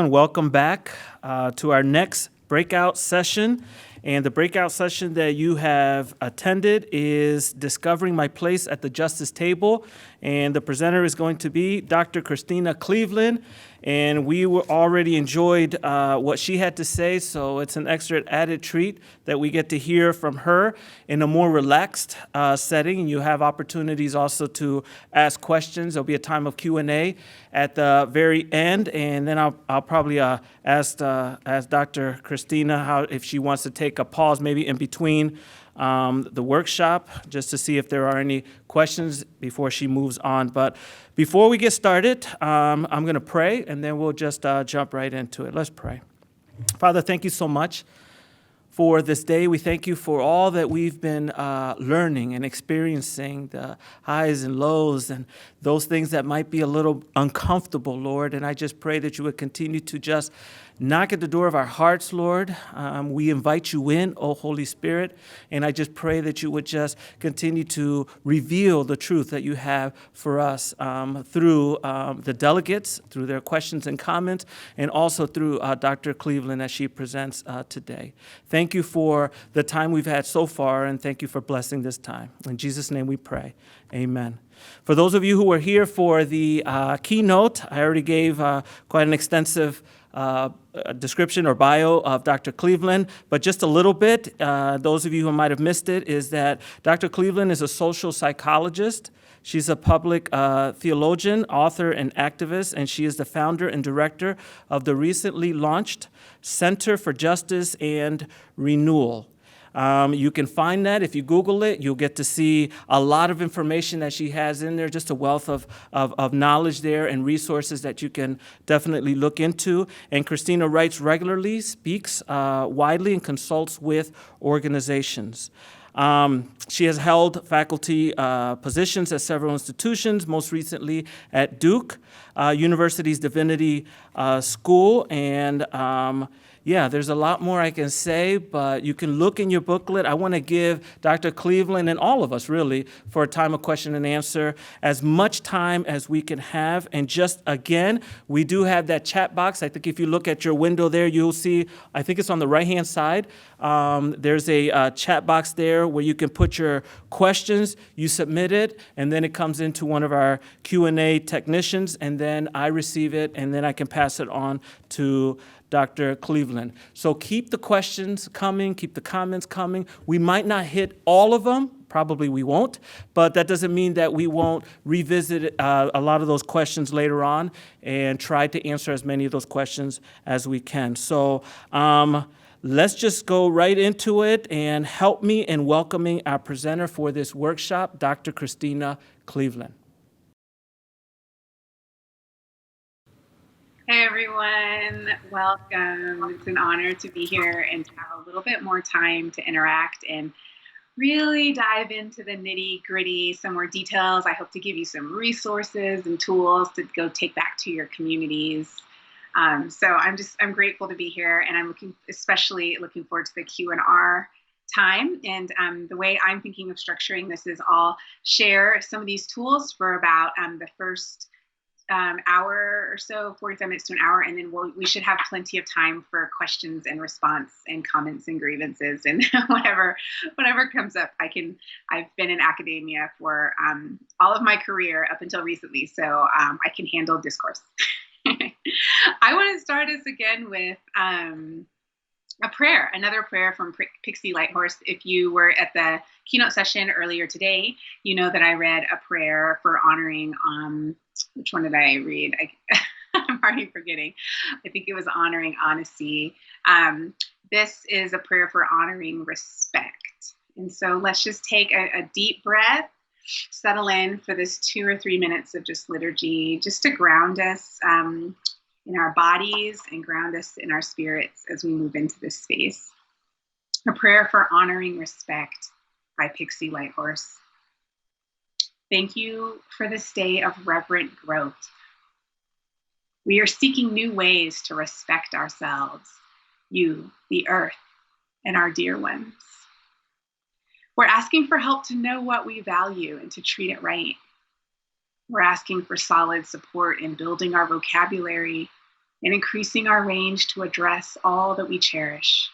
everyone. Welcome back to our next breakout session. And the breakout session that you have attended is Discovering My Place at the Justice Table. And the presenter is going to be Dr. Christena Cleveland. And we already enjoyed what she had to say, so it's an extra added treat that we get to hear from her in a more relaxed setting. And you have opportunities also to ask questions. There'll be a time of Q&A at the very end, and then I'll probably ask Dr. Christena if she wants to take a pause maybe in between the workshop, just to see if there are any questions before she moves on. But before we get started, I'm going to pray, and then we'll just jump right into it. Let's pray. Father, thank you so much for this day. We thank you for all that we've been learning and experiencing, the highs and lows and those things that might be a little uncomfortable, Lord. And I just pray that you would continue to just knock at the door of our hearts, Lord. We invite you in, oh Holy Spirit. And I just pray that you would just continue to reveal the truth that you have for us through the delegates, through their questions and comments, and also through Dr. Cleveland as she presents today. Thank you for the time we've had so far, and thank you for blessing this time. In Jesus' name we pray. Amen. For those of you who were here for the keynote, I already gave quite an extensive description or bio of Dr. Cleveland, but just a little bit. Those of you who might have missed it is that Dr. Cleveland is a social psychologist. She's a public theologian, author, and activist, and she is the founder and director of the recently launched Center for Justice and Renewal. You can find that if you Google it. You'll get to see a lot of information that she has in there, just a wealth of knowledge there and resources that you can definitely look into. And Christena writes regularly, speaks widely, and consults with organizations. She has held faculty positions at several institutions, most recently at Duke University's Divinity School, and yeah, there's a lot more I can say, but you can look in your booklet. I want to give Dr. Cleveland and all of us, really, for a time of question and answer, as much time as we can have. And just again, we do have that chat box. I think if you look at your window there, you'll see, I think it's on the right-hand side. There's a chat box there where you can put your questions, you submit it, and then it comes into one of our Q&A technicians, and then I receive it, and then I can pass it on to Dr. Cleveland. So keep the questions coming, keep the comments coming. We might not hit all of them, probably we won't, but that doesn't mean that we won't revisit a lot of those questions later on and try to answer as many of those questions as we can. So let's just go right into it, and help me in welcoming our presenter for this workshop, Dr. Christena Cleveland. Hey everyone, welcome. It's an honor to be here and to have a little bit more time to interact and really dive into the nitty-gritty, some more details. I hope to give you some resources and tools to go take back to your communities. So I'm grateful to be here, and I'm especially looking forward to the Q&R time. And the way I'm thinking of structuring this is I'll share some of these tools for about the first hour or so, 45 minutes to an hour, and then we should have plenty of time for questions and response and comments and grievances and whatever comes up. I've been in academia for all of my career up until recently, so I can handle discourse. I want to start us again with a prayer, another prayer from Pixie Lighthorse. If you were at the keynote session earlier today, you know that I read a prayer for honoring, which one did I read? I'm already forgetting. I think it was honoring honesty. This is a prayer for honoring respect. And so let's just take a deep breath, settle in for this 2 or 3 minutes of just liturgy, just to ground us in our bodies and ground us in our spirits as we move into this space. A prayer for honoring respect by Pixie Lighthorse. Thank you for this day of reverent growth. We are seeking new ways to respect ourselves, you, the earth, and our dear ones. We're asking for help to know what we value and to treat it right. We're asking for solid support in building our vocabulary, and increasing our range to address all that we cherish.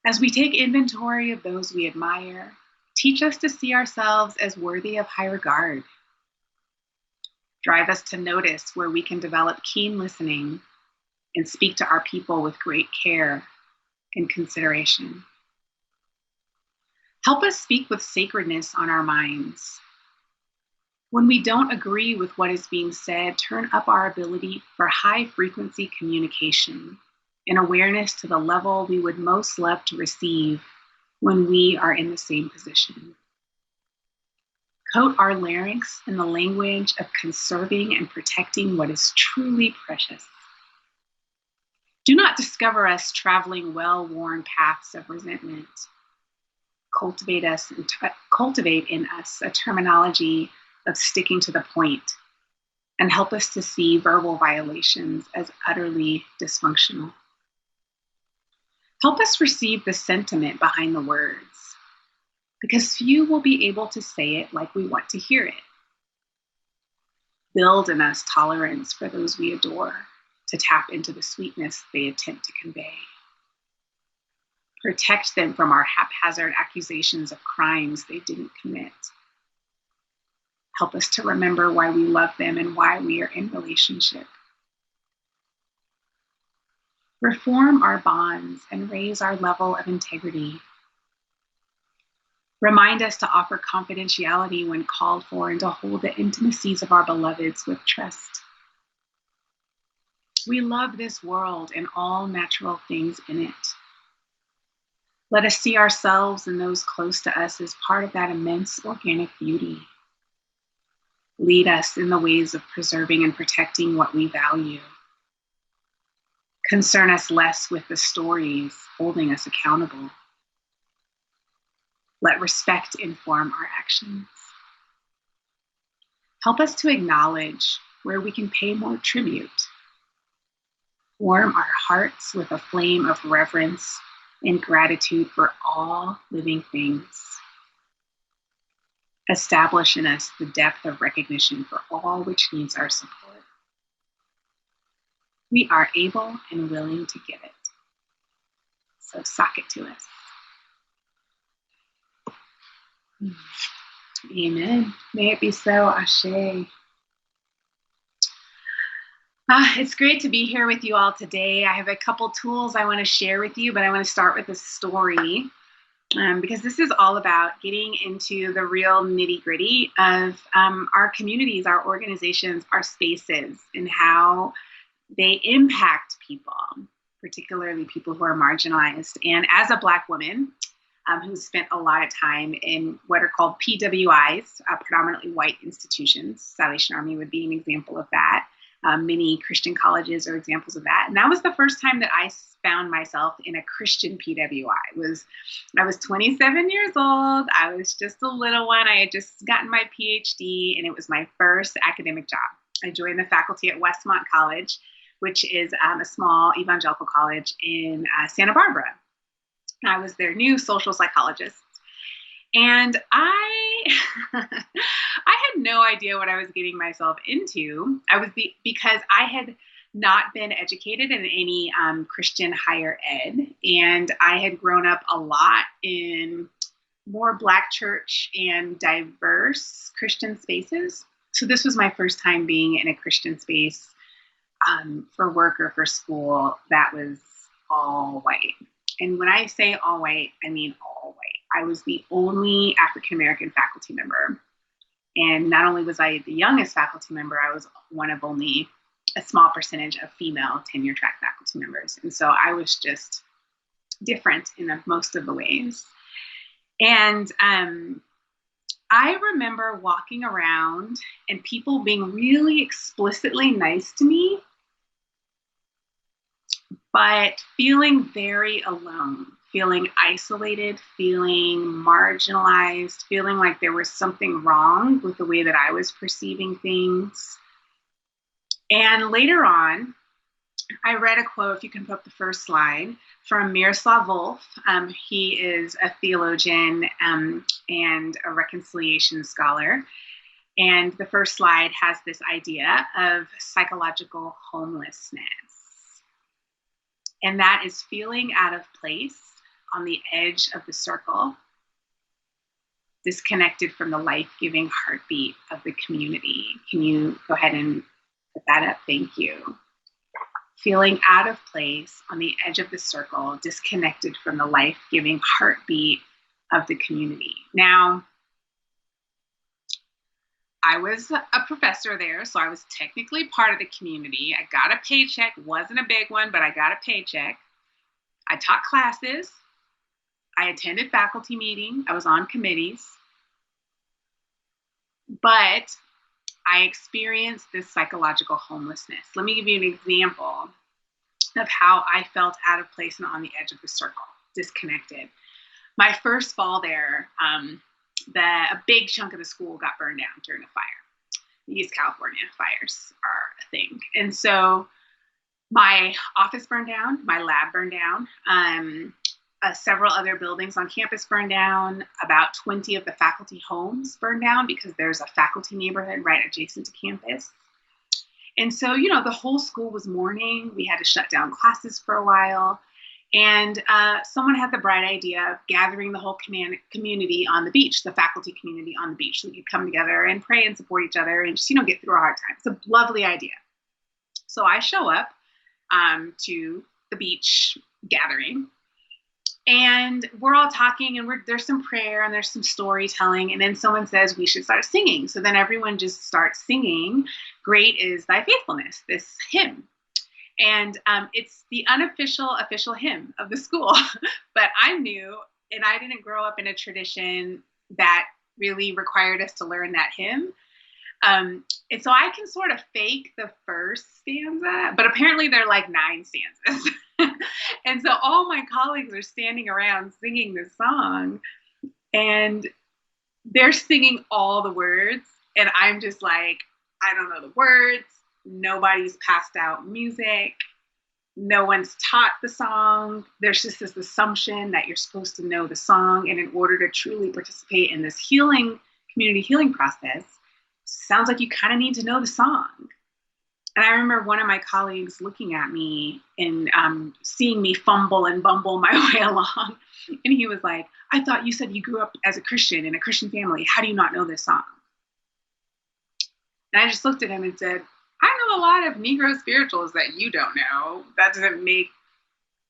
As we take inventory of those we admire, teach us to see ourselves as worthy of high regard. Drive us to notice where we can develop keen listening and speak to our people with great care and consideration. Help us speak with sacredness on our minds. When we don't agree with what is being said, turn up our ability for high-frequency communication and awareness to the level we would most love to receive when we are in the same position. Coat our larynx in the language of conserving and protecting what is truly precious. Do not discover us traveling well-worn paths of resentment. Cultivate in us a terminology of sticking to the point, and help us to see verbal violations as utterly dysfunctional. Help us receive the sentiment behind the words, because few will be able to say it like we want to hear it. Build in us tolerance for those we adore, to tap into the sweetness they attempt to convey. Protect them from our haphazard accusations of crimes they didn't commit. Help us to remember why we love them and why we are in relationship. Reform our bonds and raise our level of integrity. Remind us to offer confidentiality when called for and to hold the intimacies of our beloveds with trust. We love this world and all natural things in it. Let us see ourselves and those close to us as part of that immense organic beauty. Lead us in the ways of preserving and protecting what we value. Concern us less with the stories holding us accountable. Let respect inform our actions. Help us to acknowledge where we can pay more tribute. Warm our hearts with a flame of reverence and gratitude for all living things. Establish in us the depth of recognition for all which needs our support. We are able and willing to give it. So sock it to us. Amen. May it be so, Ashe. It's great to be here with you all today. I have a couple tools I want to share with you, but I want to start with a story because this is all about getting into the real nitty-gritty of our communities, our organizations, our spaces, and how they impact people, particularly people who are marginalized. And as a Black woman who spent a lot of time in what are called PWIs, predominantly white institutions, Salvation Army would be an example of that. Many Christian colleges are examples of that. And that was the first time that I found myself in a Christian PWI. I was 27 years old. I was just a little one. I had just gotten my PhD, and it was my first academic job. I joined the faculty at Westmont College, which is a small evangelical college in Santa Barbara. I was their new social psychologist. And I had no idea what I was getting myself into. Because I had not been educated in any Christian higher ed, and I had grown up a lot in more Black church and diverse Christian spaces. So this was my first time being in a Christian space for work or for school that was all white. And when I say all white, I mean all white. I was the only African-American faculty member. And not only was I the youngest faculty member, I was one of only a small percentage of female tenure-track faculty members. And so I was just different in most of the ways. And I remember walking around and people being really explicitly nice to me, but feeling very alone, feeling isolated, feeling marginalized, feeling like there was something wrong with the way that I was perceiving things. And later on, I read a quote, if you can put up the first slide, from Miroslav Volf. He is a theologian and a reconciliation scholar. And the first slide has this idea of psychological homelessness. And that is feeling out of place on the edge of the circle, disconnected from the life-giving heartbeat of the community. Can you go ahead and put that up? Thank you. Feeling out of place on the edge of the circle, disconnected from the life-giving heartbeat of the community. Now, I was a professor there, so I was technically part of the community. I got a paycheck, wasn't a big one, but I got a paycheck. I taught classes. I attended faculty meetings. I was on committees. But I experienced this psychological homelessness. Let me give you an example of how I felt out of place and on the edge of the circle, disconnected. My first fall there, a big chunk of the school got burned down during a fire. The East California fires are a thing. And so my office burned down, my lab burned down, several other buildings on campus burned down, about 20 of the faculty homes burned down because there's a faculty neighborhood right adjacent to campus. And so, the whole school was mourning. We had to shut down classes for a while. And someone had the bright idea of gathering the whole community on the beach, the faculty community on the beach, so we could come together and pray and support each other and just, get through a hard time. It's a lovely idea. So I show up to the beach gathering, and we're all talking, and there's some prayer and there's some storytelling, and then someone says we should start singing. So then everyone just starts singing, "Great is Thy Faithfulness," this hymn. And it's the unofficial official hymn of the school. But I'm new, and I didn't grow up in a tradition that really required us to learn that hymn. And so I can sort of fake the first stanza, but apparently there are like 9 stanzas. And so all my colleagues are standing around singing this song, and they're singing all the words. And I'm just like, I don't know the words. Nobody's passed out music. No one's taught the song. There's just this assumption that you're supposed to know the song. And in order to truly participate in this community healing process, sounds like you kind of need to know the song. And I remember one of my colleagues looking at me and seeing me fumble and bumble my way along. And he was like, "I thought you said you grew up as a Christian in a Christian family. How do you not know this song?" And I just looked at him and said, "I know a lot of Negro spirituals that you don't know. That doesn't make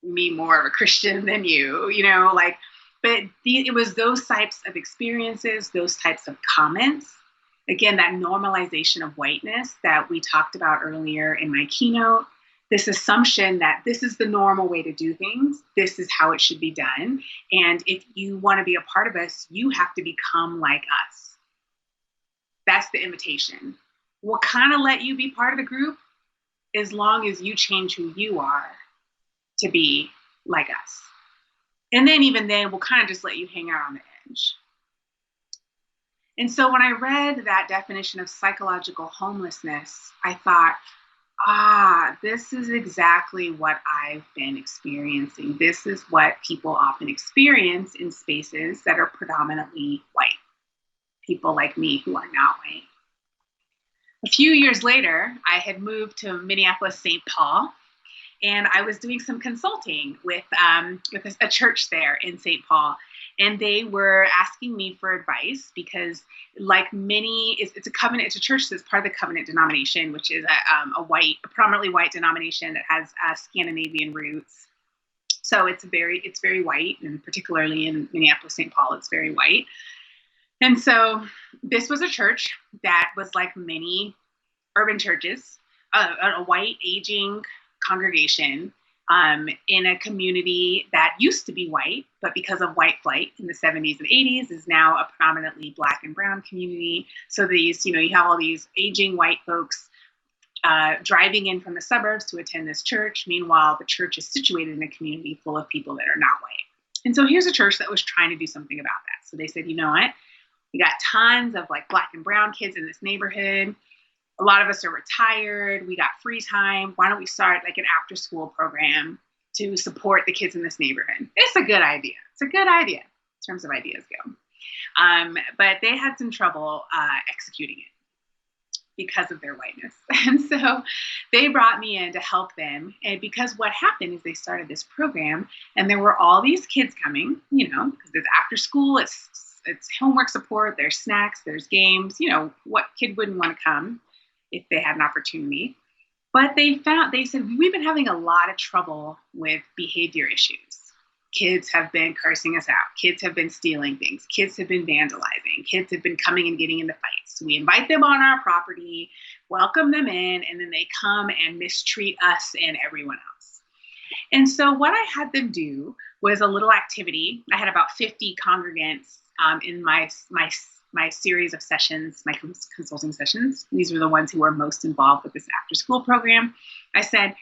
me more of a Christian than you, but it was those types of experiences, those types of comments. Again, that normalization of whiteness that we talked about earlier in my keynote, this assumption that this is the normal way to do things. This is how it should be done. And if you want to be a part of us, you have to become like us. That's the invitation. We'll kind of let you be part of the group as long as you change who you are to be like us. And then even then, we'll kind of just let you hang out on the edge." And so when I read that definition of psychological homelessness, I thought, this is exactly what I've been experiencing. This is what people often experience in spaces that are predominantly white. People like me who are not white. A few years later, I had moved to Minneapolis, St. Paul, and I was doing some consulting with a church there in St. Paul. And they were asking me for advice because, like it's a covenant, it's a church that's part of the covenant denomination, which is a predominantly white denomination that has Scandinavian roots. So it's very white, and particularly in Minneapolis, St. Paul, it's very white. And so this was a church that was like many urban churches, a white aging congregation in a community that used to be white, but because of white flight in the 70s and 80s is now a predominantly Black and brown community. So these, you have all these aging white folks driving in from the suburbs to attend this church. Meanwhile, the church is situated in a community full of people that are not white. And so here's a church that was trying to do something about that. So they said, you know what? We got tons of like Black and brown kids in this neighborhood. A lot of us are retired. We got free time. Why don't we start like an after school program to support the kids in this neighborhood? It's a good idea. It's a good idea in terms of ideas go. But they had some trouble executing it. because of their whiteness. And so they brought me in to help them. And because what happened is they started this program, and there were all these kids coming, because it's after school, it's homework support, there's snacks, there's games, what kid wouldn't want to come if they had an opportunity. But they said, we've been having a lot of trouble with behavior issues. Kids have been cursing us out. Kids have been stealing things. Kids have been vandalizing. Kids have been coming and getting into fights. So we invite them on our property, welcome them in, and then they come and mistreat us and everyone else. And so what I had them do was a little activity. I had about 50 congregants in my series of sessions, my consulting sessions. These were the ones who were most involved with this after-school program. I said,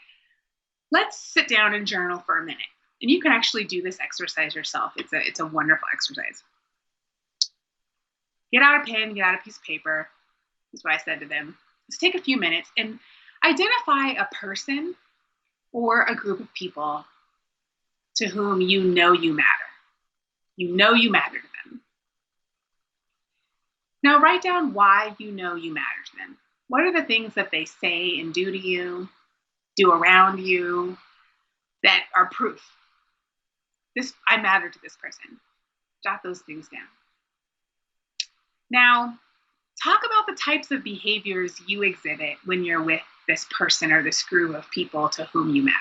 let's sit down and journal for a minute. And you can actually do this exercise yourself. It's a wonderful exercise. Get out a pen, get out a piece of paper. That's what I said to them. Let's take a few minutes and identify a person or a group of people to whom you know you matter. You know you matter to them. Now write down why you know you matter to them. What are the things that they say and do to you, do around you, that are proof? I matter to this person. Jot those things down. Now, talk about the types of behaviors you exhibit when you're with this person or this group of people to whom you matter.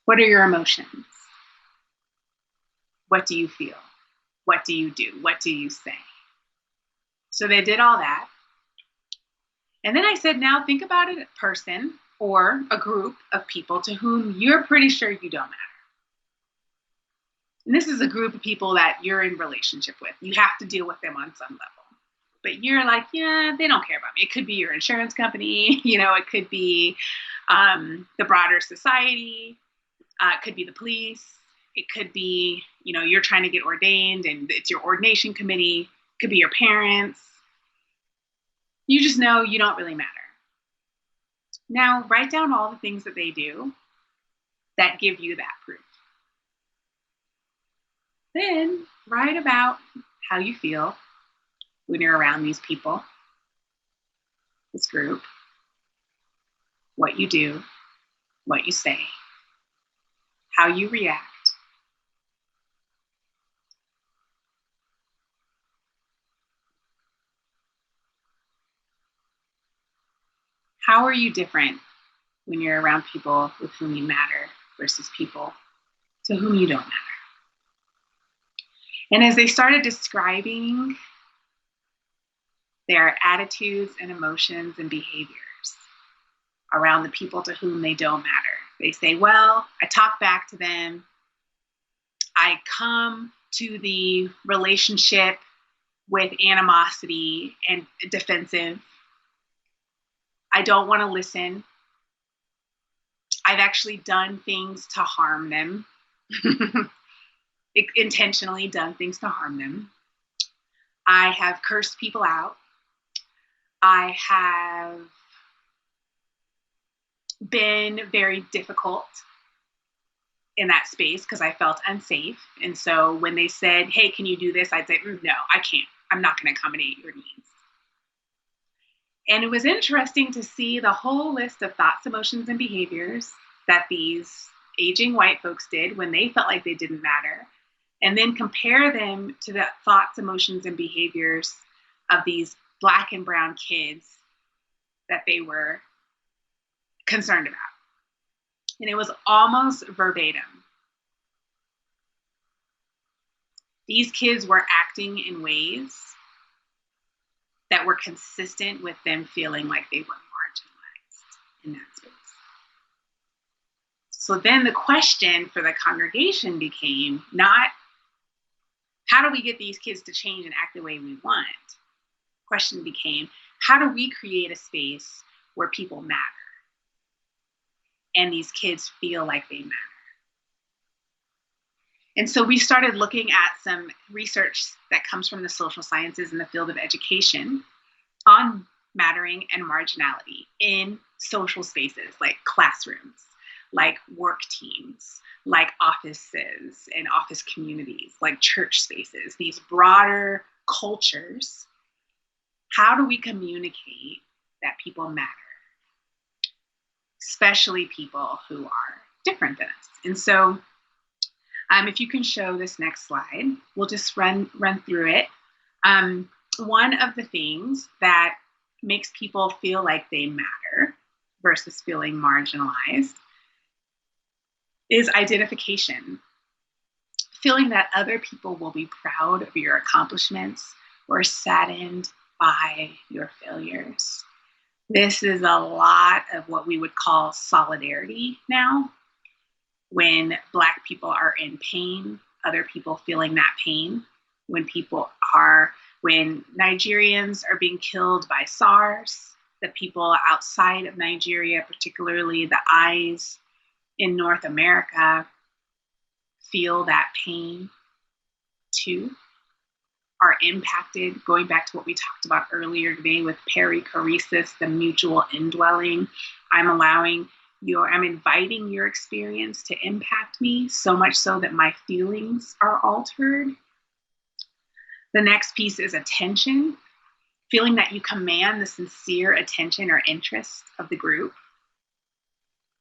What are your emotions? What do you feel? What do you do? What do you say? So they did all that. And then I said, now think about a person or a group of people to whom you're pretty sure you don't matter. And this is a group of people that you're in relationship with. You have to deal with them on some level. But you're like, yeah, they don't care about me. It could be your insurance company. It could be the broader society. It could be the police. It could be, you're trying to get ordained and it's your ordination committee. It could be your parents. You just know you don't really matter. Now, write down all the things that they do that give you that proof. Then write about how you feel when you're around these people, this group, what you do, what you say, how you react. How are you different when you're around people with whom you matter versus people to whom you don't matter? And as they started describing their attitudes and emotions and behaviors around the people to whom they don't matter, they say, well, I talk back to them. I come to the relationship with animosity and defensive. I don't want to listen. I've actually done things to harm them. Intentionally done things to harm them. I have cursed people out. I have been very difficult in that space because I felt unsafe. And so when they said, hey, can you do this? I'd say, no, I can't. I'm not going to accommodate your needs. And it was interesting to see the whole list of thoughts, emotions, and behaviors that these aging white folks did when they felt like they didn't matter, and then compare them to the thoughts, emotions, and behaviors of these Black and brown kids that they were concerned about. And it was almost verbatim. These kids were acting in ways that were consistent with them feeling like they were marginalized in that space. So then the question for the congregation became not, how do we get these kids to change and act the way we want? The question became, how do we create a space where people matter and these kids feel like they matter? And so we started looking at some research that comes from the social sciences in the field of education on mattering and marginality in social spaces like classrooms, like work teams, like offices and office communities, like church spaces, these broader cultures How do we communicate that people matter, especially people who are different than us? And so if you can show this next slide, we'll just run through it. One of the things that makes people feel like they matter versus feeling marginalized is identification. Feeling that other people will be proud of your accomplishments or saddened by your failures. This is a lot of what we would call solidarity now. When Black people are in pain, other people feeling that pain. When Nigerians are being killed by SARS, the people outside of Nigeria, particularly the eyes in North America, feel that pain too, are impacted. Going back to what we talked about earlier today with perichoresis, the mutual indwelling, I'm inviting your experience to impact me, so much so that my feelings are altered. The next piece is attention, feeling that you command the sincere attention or interest of the group.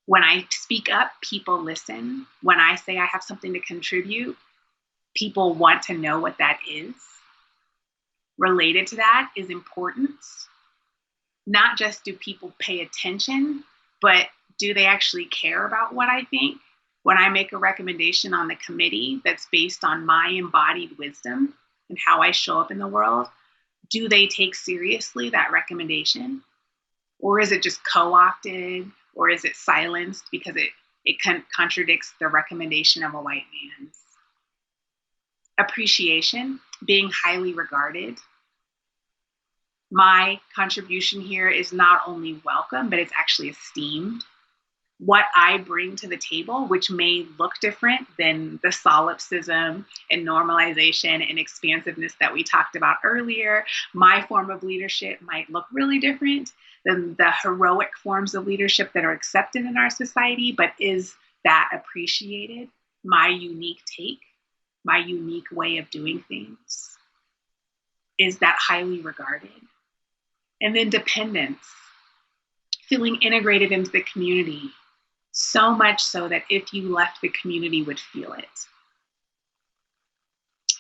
When I speak up, people listen. When I say I have something to contribute, people want to know what that is. Related to that is importance. Not just do people pay attention, but do they actually care about what I think? When I make a recommendation on the committee that's based on my embodied wisdom and how I show up in the world, do they take seriously that recommendation? Or is it just co-opted? Or is it silenced because it contradicts the recommendation of a white man? Appreciation, being highly regarded. My contribution here is not only welcome, but it's actually esteemed. What I bring to the table, which may look different than the solipsism and normalization and expansiveness that we talked about earlier, my form of leadership might look really different than the heroic forms of leadership that are accepted in our society, but is that appreciated? My unique take, my unique way of doing things, is that highly regarded? And then dependence, feeling integrated into the community, so much so that if you left, the community would feel it.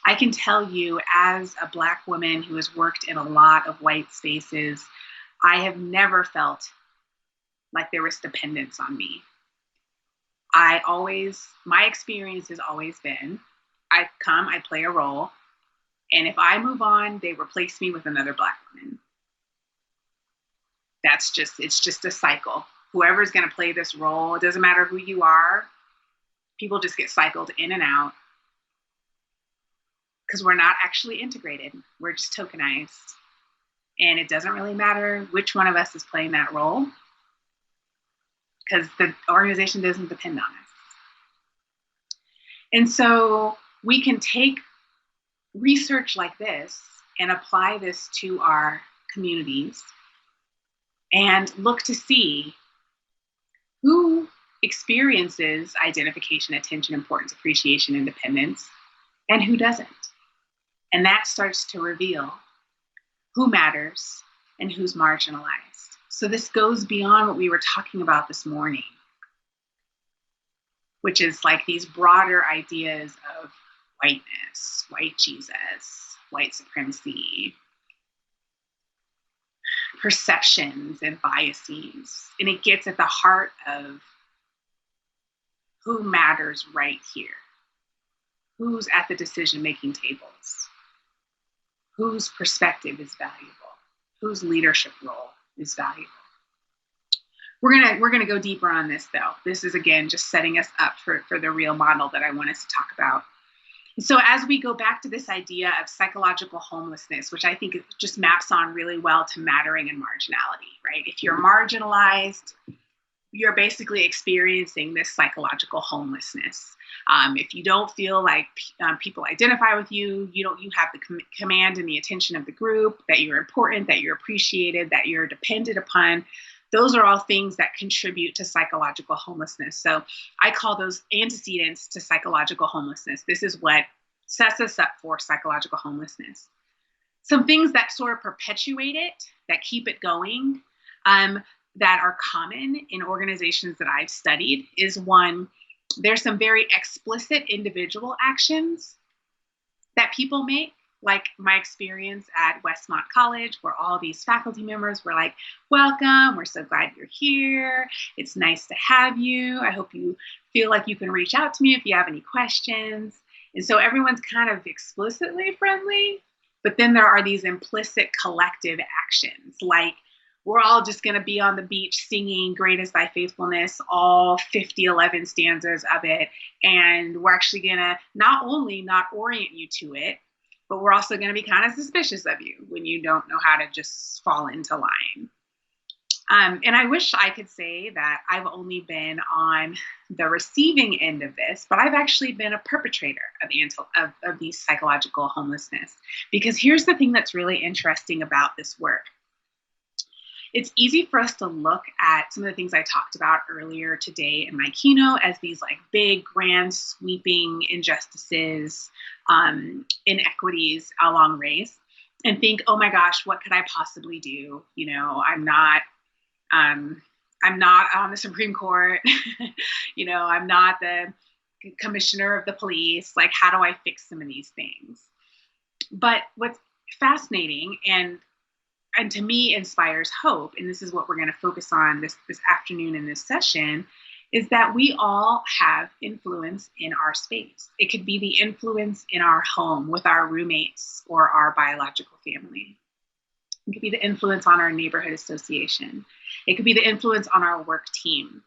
I can tell you, as a Black woman who has worked in a lot of white spaces, I have never felt like there was dependence on me. My experience has always been, I come, I play a role, and if I move on, they replace me with another Black woman. It's just a cycle. Whoever's going to play this role, it doesn't matter who you are, people just get cycled in and out because we're not actually integrated. We're just tokenized. And it doesn't really matter which one of us is playing that role because the organization doesn't depend on us. And so we can take research like this and apply this to our communities and look to see who experiences identification, attention, importance, appreciation, independence, and who doesn't. And that starts to reveal who matters and who's marginalized. So this goes beyond what we were talking about this morning, which is like these broader ideas of whiteness, white Jesus, white supremacy, perceptions and biases. And it gets at the heart of who matters right here, who's at the decision-making tables, whose perspective is valuable, whose leadership role is valuable. We're gonna go deeper on this though. This is again just setting us up for the real model that I want us to talk about. So as we go back to this idea of psychological homelessness, which I think it just maps on really well to mattering and marginality, right? If you're marginalized, you're basically experiencing this psychological homelessness. If you don't feel like people identify with you, you have the command and the attention of the group, that you're important, that you're appreciated, that you're depended upon. Those are all things that contribute to psychological homelessness. So I call those antecedents to psychological homelessness. This is what sets us up for psychological homelessness. Some things that sort of perpetuate it, that keep it going, that are common in organizations that I've studied is one, there's some very explicit individual actions that people make, like my experience at Westmont College, where all these faculty members were like, welcome, we're so glad you're here. It's nice to have you. I hope you feel like you can reach out to me if you have any questions. And so everyone's kind of explicitly friendly, but then there are these implicit collective actions, like we're all just going to be on the beach singing Great is Thy Faithfulness, all 11 stanzas of it. And we're actually going to not only not orient you to it, but we're also going to be kind of suspicious of you when you don't know how to just fall into line. And I wish I could say that I've only been on the receiving end of this, but I've actually been a perpetrator of these psychological homelessness. Because here's the thing that's really interesting about this work. It's easy for us to look at some of the things I talked about earlier today in my keynote as these like big, grand, sweeping injustices, inequities along race, and think, oh my gosh, what could I possibly do? You know, I'm not on the Supreme Court. You know, I'm not the commissioner of the police. Like, how do I fix some of these things? But what's fascinating and to me inspires hope, and this is what we're going to focus on this afternoon in this session, is that we all have influence in our space. It could be the influence in our home with our roommates or our biological family. It could be the influence on our neighborhood association. It could be the influence on our work team.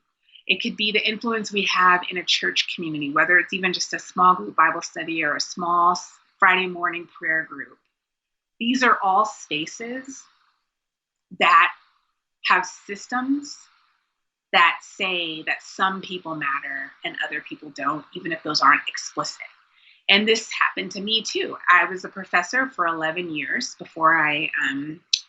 It could be the influence we have in a church community, whether it's even just a small group Bible study or a small Friday morning prayer group. These are all spaces that have systems that say that some people matter and other people don't, even if those aren't explicit. And this happened to me too. I was a professor for 11 years before I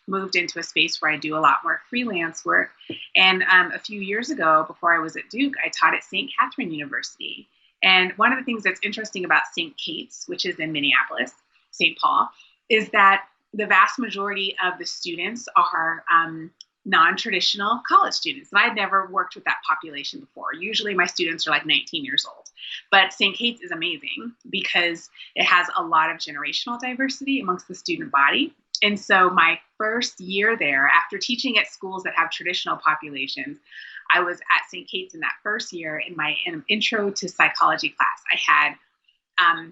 moved into a space where I do a lot more freelance work. And a few years ago, before I was at Duke, I taught at St. Catherine University. And one of the things that's interesting about St. Kate's, which is in Minneapolis, St. Paul, is that the vast majority of the students are non-traditional college students. And I'd never worked with that population before. Usually my students are like 19 years old. But St. Kate's is amazing because it has a lot of generational diversity amongst the student body. And so my first year there, after teaching at schools that have traditional populations, I was at St. Kate's in that first year in my intro to psychology class. I had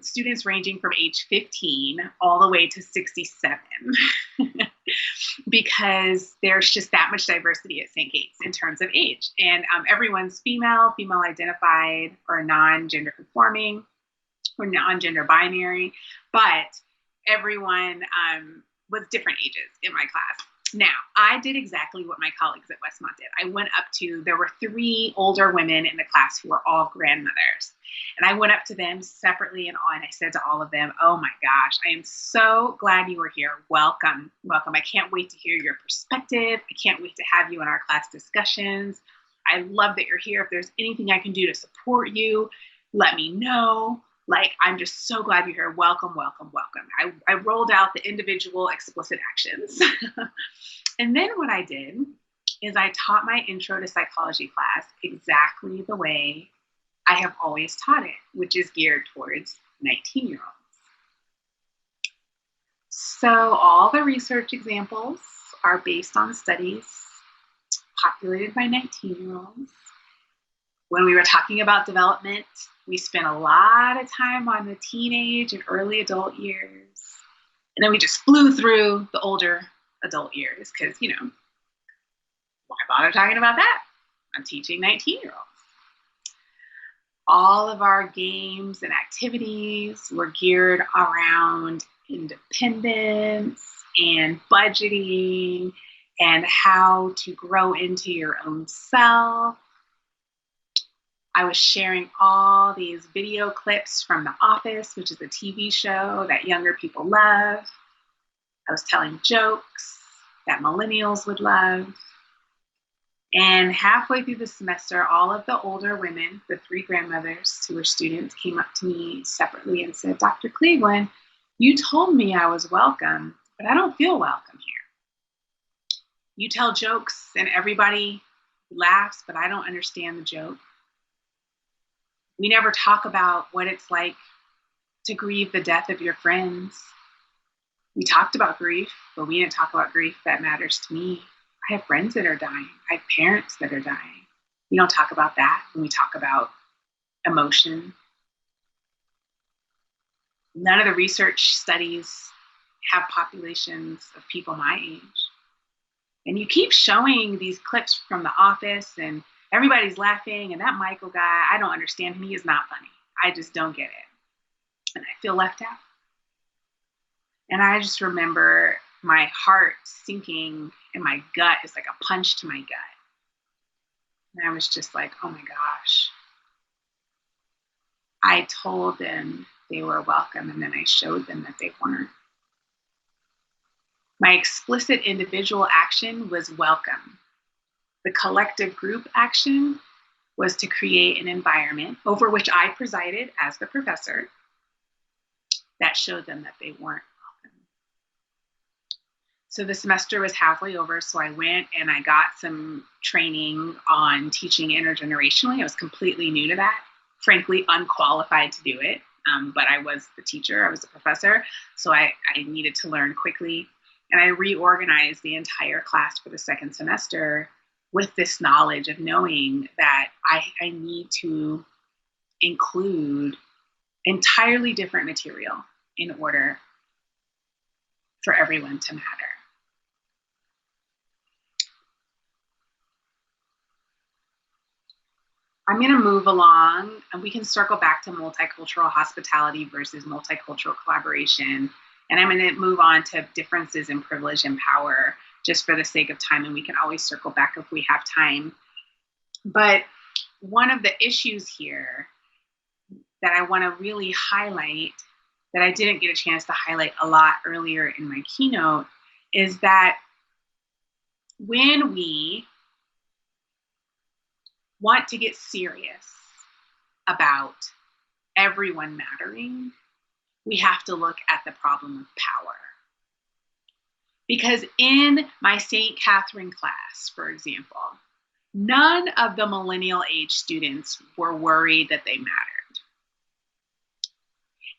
students ranging from age 15 all the way to 67 because there's just that much diversity at St. Kate's in terms of age. And everyone's female identified or non-gender conforming or non-gender binary, but everyone was different ages in my class. Now, I did exactly what my colleagues at Westmont did. I went up to, there were 3 older women in the class who were all grandmothers. And I went up to them separately and I said to all of them, oh my gosh, I am so glad you were here. Welcome, welcome. I can't wait to hear your perspective. I can't wait to have you in our class discussions. I love that you're here. If there's anything I can do to support you, let me know. Like, I'm just so glad you're here. Welcome, welcome, welcome. I rolled out the individual explicit actions. And then what I did is I taught my intro to psychology class exactly the way I have always taught it, which is geared towards 19-year-olds. So all the research examples are based on studies populated by 19-year-olds. When we were talking about development, we spent a lot of time on the teenage and early adult years. And then we just flew through the older adult years because, you know, why bother talking about that? I'm teaching 19-year-olds. All of our games and activities were geared around independence and budgeting and how to grow into your own self. I was sharing all these video clips from The Office, which is a TV show that younger people love. I was telling jokes that millennials would love. And halfway through the semester, all of the older women, the 3 grandmothers who were students, came up to me separately and said, Dr. Cleveland, you told me I was welcome, but I don't feel welcome here. You tell jokes and everybody laughs, but I don't understand the joke. We never talk about what it's like to grieve the death of your friends. We talked about grief, but we didn't talk about grief that matters to me. I have friends that are dying. I have parents that are dying. We don't talk about that when we talk about emotion. None of the research studies have populations of people my age. And you keep showing these clips from The Office and everybody's laughing, and that Michael guy, I don't understand him. He is not funny. I just don't get it. And I feel left out. And I just remember my heart sinking and my gut is like a punch to my gut. And I was just like, oh my gosh. I told them they were welcome, and then I showed them that they weren't. My explicit individual action was welcome. The collective group action was to create an environment over which I presided as the professor that showed them that they weren't welcome. So the semester was halfway over, so I went and I got some training on teaching intergenerationally. I was completely new to that, frankly, unqualified to do it, but I was the teacher, I was the professor, so I needed to learn quickly. And I reorganized the entire class for the second semester with this knowledge of knowing that I need to include entirely different material in order for everyone to matter. I'm going to move along, and we can circle back to multicultural hospitality versus multicultural collaboration. And I'm going to move on to differences in privilege and power just for the sake of time, and we can always circle back if we have time. But one of the issues here that I want to really highlight, that I didn't get a chance to highlight a lot earlier in my keynote, is that when we want to get serious about everyone mattering, we have to look at the problem of power. Because in my St. Catherine class, for example, none of the millennial age students were worried that they mattered.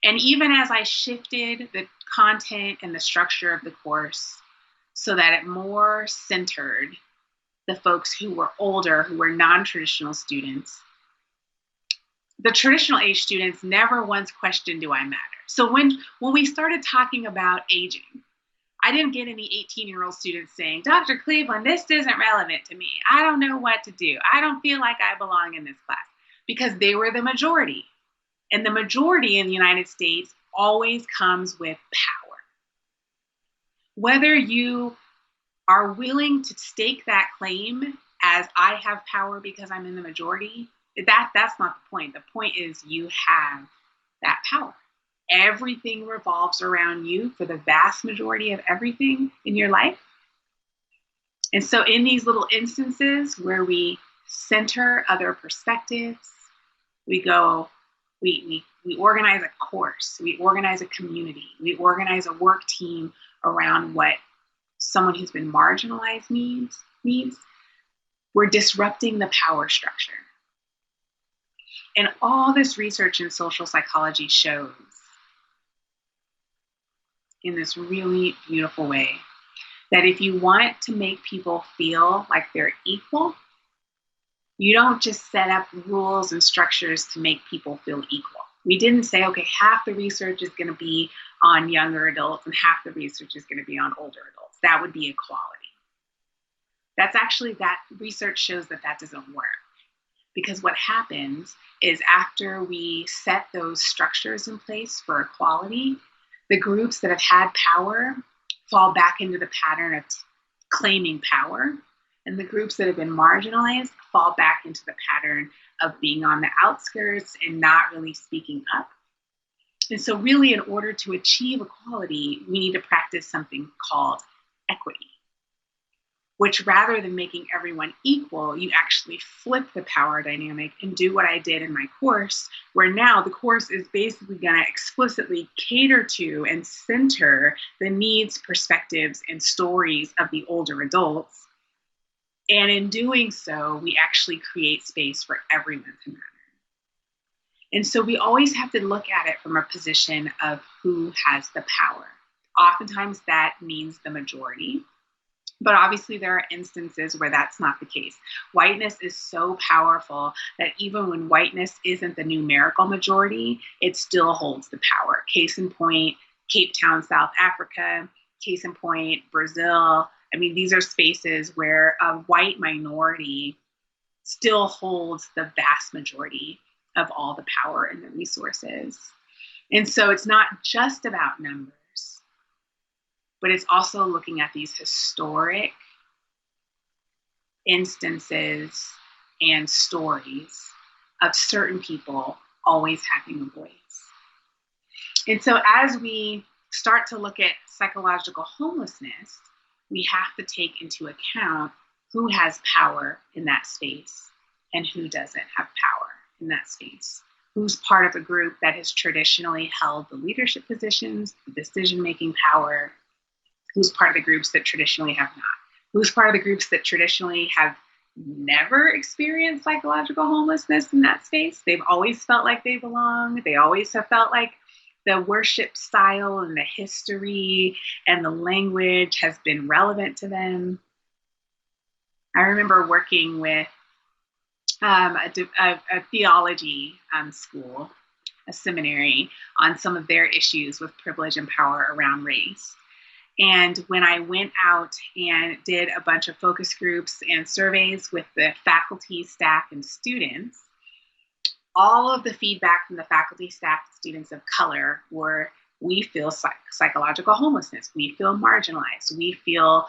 And even as I shifted the content and the structure of the course so that it more centered the folks who were older, who were non-traditional students, the traditional age students never once questioned, do I matter? So when we started talking about aging, I didn't get any 18-year-old students saying, Dr. Cleveland, this isn't relevant to me. I don't know what to do. I don't feel like I belong in this class, because they were the majority. And the majority in the United States always comes with power. Whether you are willing to stake that claim as I have power because I'm in the majority, that's not the point. The point is you have that power. Everything revolves around you for the vast majority of everything in your life. And so in these little instances where we center other perspectives, we organize a course, we organize a community, we organize a work team around what someone who's been marginalized needs, we're disrupting the power structure. And all this research in social psychology shows in this really beautiful way that if you want to make people feel like they're equal, you don't just set up rules and structures to make people feel equal. We didn't say, okay, half the research is going to be on younger adults and half the research is going to be on older adults. That would be equality. That research shows that doesn't work. Because what happens is after we set those structures in place for equality, the groups that have had power fall back into the pattern of claiming power. And the groups that have been marginalized fall back into the pattern of being on the outskirts and not really speaking up. And so really, in order to achieve equality, we need to practice something called equity. which rather than making everyone equal, you actually flip the power dynamic and do what I did in my course, where now the course is basically going to explicitly cater to and center the needs, perspectives, and stories of the older adults. And in doing so, we actually create space for everyone to matter. And so we always have to look at it from a position of who has the power. Oftentimes that means the majority. But obviously there are instances where that's not the case. Whiteness is so powerful that even when whiteness isn't the numerical majority, it still holds the power. Case in point, Cape Town, South Africa. Case in point, Brazil. I mean, these are spaces where a white minority still holds the vast majority of all the power and the resources. And so it's not just about numbers, but it's also looking at these historic instances and stories of certain people always having a voice. And so as we start to look at psychological homelessness, we have to take into account who has power in that space and who doesn't have power in that space. Who's part of a group that has traditionally held the leadership positions, the decision-making power, who's part of the groups that traditionally have not, who's part of the groups that traditionally have never experienced psychological homelessness in that space. They've always felt like they belong. They always have felt like the worship style and the history and the language has been relevant to them. I remember working with a theology school, a seminary, on some of their issues with privilege and power around race. And when I went out and did a bunch of focus groups and surveys with the faculty, staff, and students, all of the feedback from the faculty, staff, students of color were, we feel psychological homelessness. We feel marginalized. We feel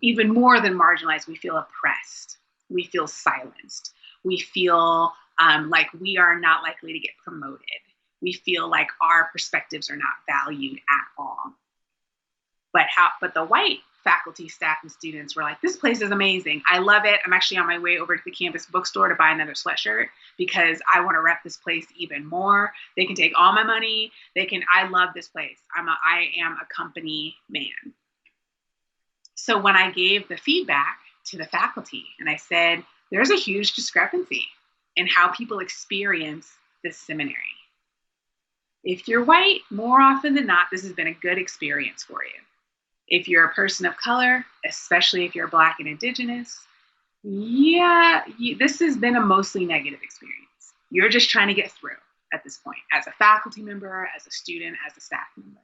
even more than marginalized. We feel oppressed. We feel silenced. We feel like we are not likely to get promoted. We feel like our perspectives are not valued at all. But the white faculty, staff, and students were like, this place is amazing. I love it. I'm actually on my way over to the campus bookstore to buy another sweatshirt because I want to rep this place even more. They can take all my money. I love this place. I am a company man. So when I gave the feedback to the faculty and I said, there's a huge discrepancy in how people experience this seminary. If you're white, more often than not, this has been a good experience for you. If you're a person of color, especially if you're Black and Indigenous, this has been a mostly negative experience. You're just trying to get through at this point, as a faculty member, as a student, as a staff member.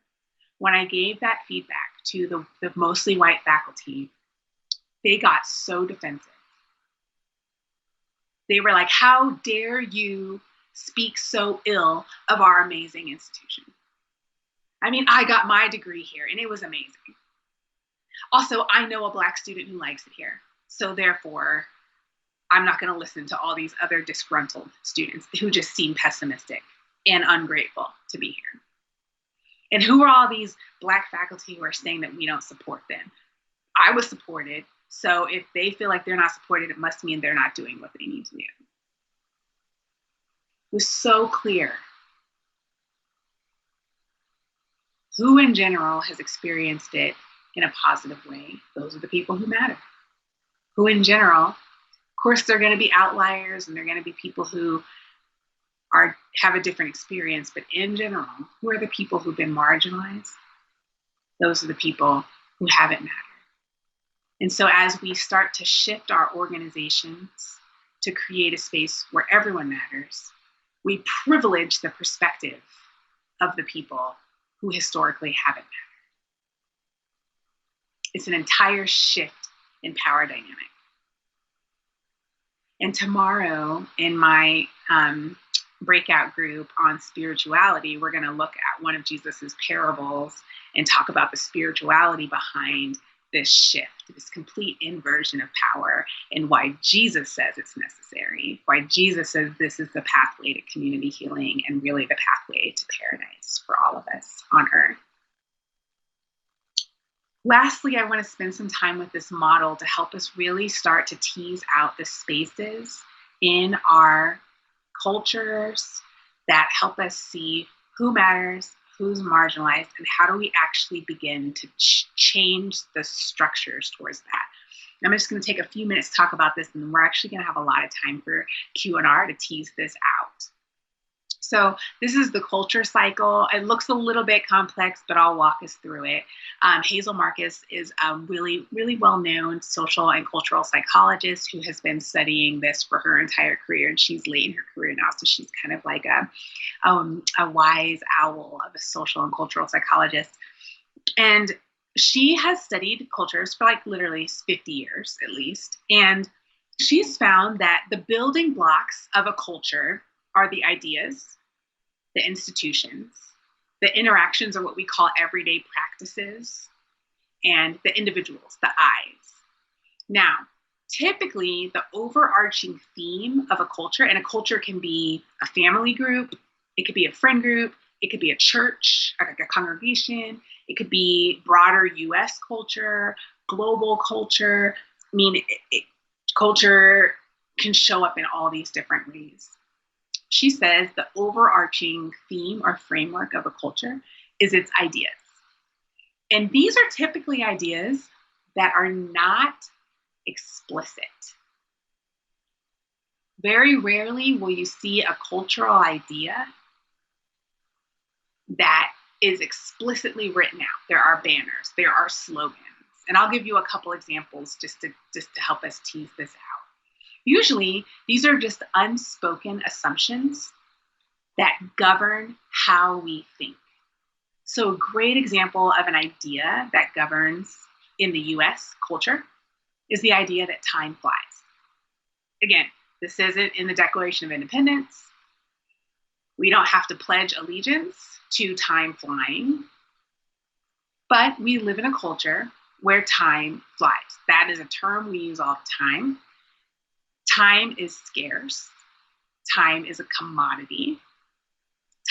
When I gave that feedback to the mostly white faculty, they got so defensive. They were like, how dare you speak so ill of our amazing institution? I mean, I got my degree here and it was amazing. Also, I know a Black student who likes it here. So therefore, I'm not going to listen to all these other disgruntled students who just seem pessimistic and ungrateful to be here. And who are all these Black faculty who are saying that we don't support them? I was supported. So if they feel like they're not supported, it must mean they're not doing what they need to do. It was so clear. Who in general has experienced it in a positive way? Those are the people who matter. Who in general, of course, there are going to be outliers and there are going to be people who have a different experience, but in general, who are the people who've been marginalized? Those are the people who haven't mattered. And so as we start to shift our organizations to create a space where everyone matters, we privilege the perspective of the people who historically haven't mattered. It's an entire shift in power dynamic. And tomorrow in my breakout group on spirituality, we're going to look at one of Jesus's parables and talk about the spirituality behind this shift, this complete inversion of power, and why Jesus says it's necessary, why Jesus says this is the pathway to community healing and really the pathway to paradise for all of us on earth. Lastly, I want to spend some time with this model to help us really start to tease out the spaces in our cultures that help us see who matters, who's marginalized, and how do we actually begin to change the structures towards that. I'm just going to take a few minutes to talk about this, and we're actually going to have a lot of time for Q&R to tease this out. So this is the culture cycle. It looks a little bit complex, but I'll walk us through it. Hazel Marcus is a really, really well-known social and cultural psychologist who has been studying this for her entire career, and she's late in her career now, so she's kind of like a wise owl of a social and cultural psychologist. And she has studied cultures for like literally 50 years at least, and she's found that the building blocks of a culture are the ideas, the institutions, the interactions, or what we call everyday practices, and the individuals, the I's. Now, typically the overarching theme of a culture, and a culture can be a family group, it could be a friend group, it could be a church, like a congregation, it could be broader US culture, global culture. I mean, culture can show up in all these different ways. She says the overarching theme or framework of a culture is its ideas. And these are typically ideas that are not explicit. Very rarely will you see a cultural idea that is explicitly written out. There are banners, there are slogans. And I'll give you a couple examples just to help us tease this out. Usually, these are just unspoken assumptions that govern how we think. So a great example of an idea that governs in the US culture is the idea that time flies. Again, this isn't in the Declaration of Independence. We don't have to pledge allegiance to time flying, but we live in a culture where time flies. That is a term we use all the time. Time is scarce. Time is a commodity.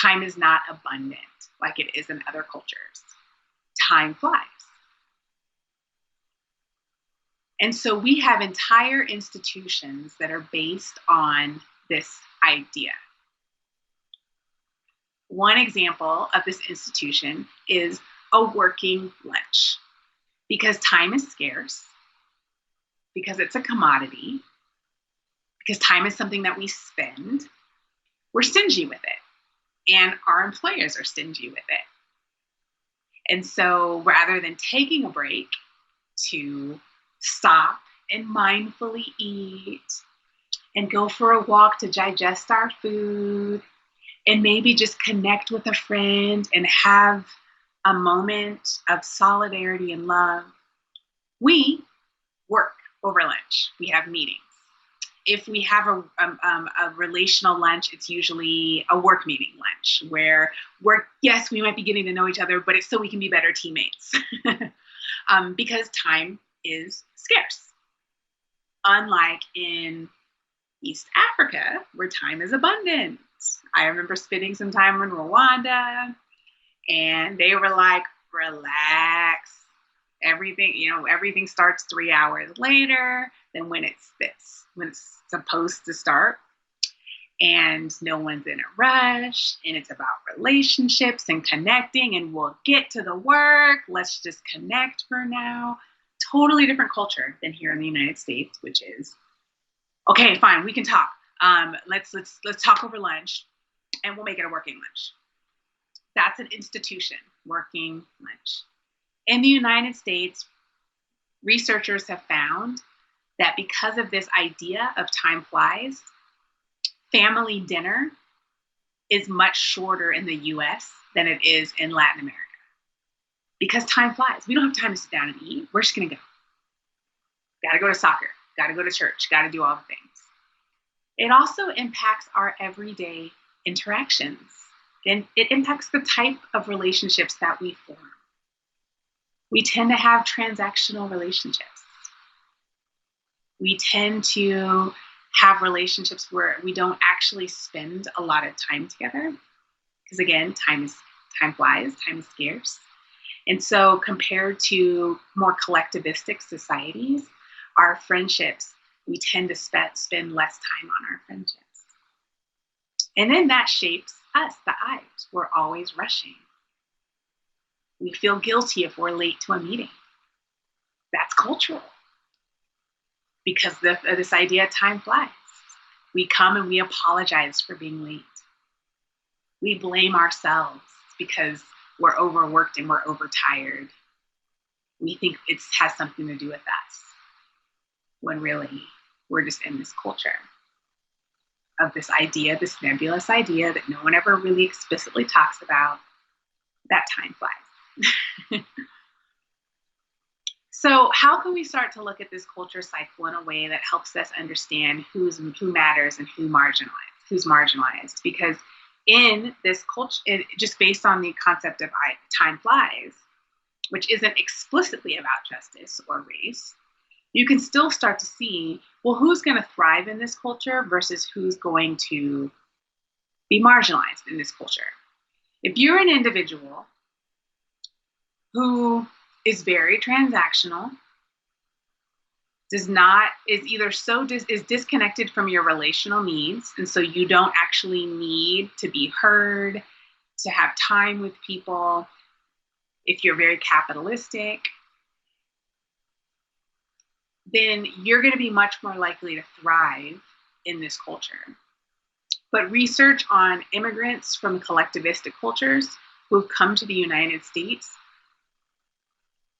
Time is not abundant like it is in other cultures. Time flies. And so we have entire institutions that are based on this idea. One example of this institution is a working lunch. Because time is scarce, because it's a commodity, because time is something that we spend, we're stingy with it. And our employers are stingy with it. And so rather than taking a break to stop and mindfully eat and go for a walk to digest our food and maybe just connect with a friend and have a moment of solidarity and love, we work over lunch. We have meetings. If we have a relational lunch, it's usually a work meeting lunch where yes, we might be getting to know each other, but it's so we can be better teammates because time is scarce. Unlike in East Africa, where time is abundant. I remember spending some time in Rwanda, and they were like, relax. Everything starts 3 hours later than when it's supposed to start. And no one's in a rush, and it's about relationships and connecting, and we'll get to the work. Let's just connect for now. Totally different culture than here in the United States, which is, okay, fine, we can talk. Let's talk over lunch, and we'll make it a working lunch. That's an institution, working lunch. In the United States, researchers have found that because of this idea of time flies, family dinner is much shorter in the US than it is in Latin America. Because time flies. We don't have time to sit down and eat. We're just going to go. Got to go to soccer. Got to go to church. Got to do all the things. It also impacts our everyday interactions. And it impacts the type of relationships that we form. We tend to have transactional relationships. We tend to have relationships where we don't actually spend a lot of time together. Because again, time flies, time is scarce. And so compared to more collectivistic societies, our friendships, we tend to spend less time on our friendships. And then that shapes us, the I's. We're always rushing. We feel guilty if we're late to a meeting. That's cultural. Because this idea of time flies. We come and we apologize for being late. We blame ourselves because we're overworked and we're overtired. We think it has something to do with us, when really we're just in this culture of this idea, this nebulous idea that no one ever really explicitly talks about, that time flies. So how can we start to look at this culture cycle in a way that helps us understand who matters and who's marginalized? Because in this culture, just based on the concept of time flies, which isn't explicitly about justice or race, you can still start to see, well, who's going to thrive in this culture versus who's going to be marginalized in this culture. If you're an individual who is very transactional, is disconnected from your relational needs, and so you don't actually need to be heard, to have time with people. If you're very capitalistic, then you're going to be much more likely to thrive in this culture. But research on immigrants from collectivistic cultures who have come to the United States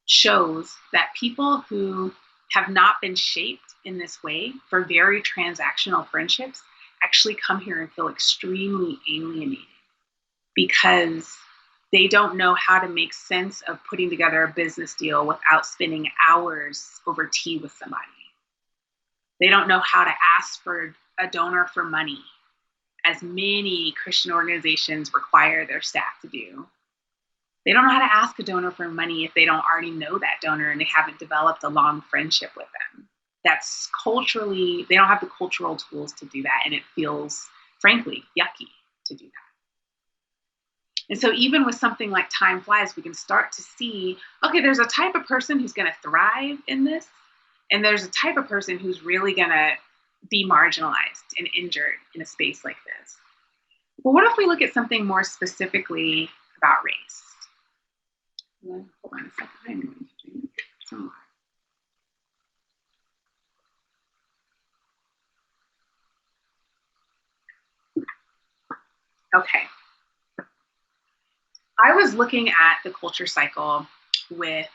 shows that people who have not been shaped in this way for very transactional friendships actually come here and feel extremely alienated because they don't know how to make sense of putting together a business deal without spending hours over tea with somebody. They don't know how to ask for a donor for money, as many Christian organizations require their staff to do. They don't know how to ask a donor for money if they don't already know that donor and they haven't developed a long friendship with them. That's culturally, they don't have the cultural tools to do that, and it feels, frankly, yucky to do that. And so even with something like time flies, we can start to see, okay, there's a type of person who's going to thrive in this, and there's a type of person who's really going to be marginalized and injured in a space like this. Well, what if we look at something more specifically about race? Hold on a second. Okay. I was looking at the culture cycle with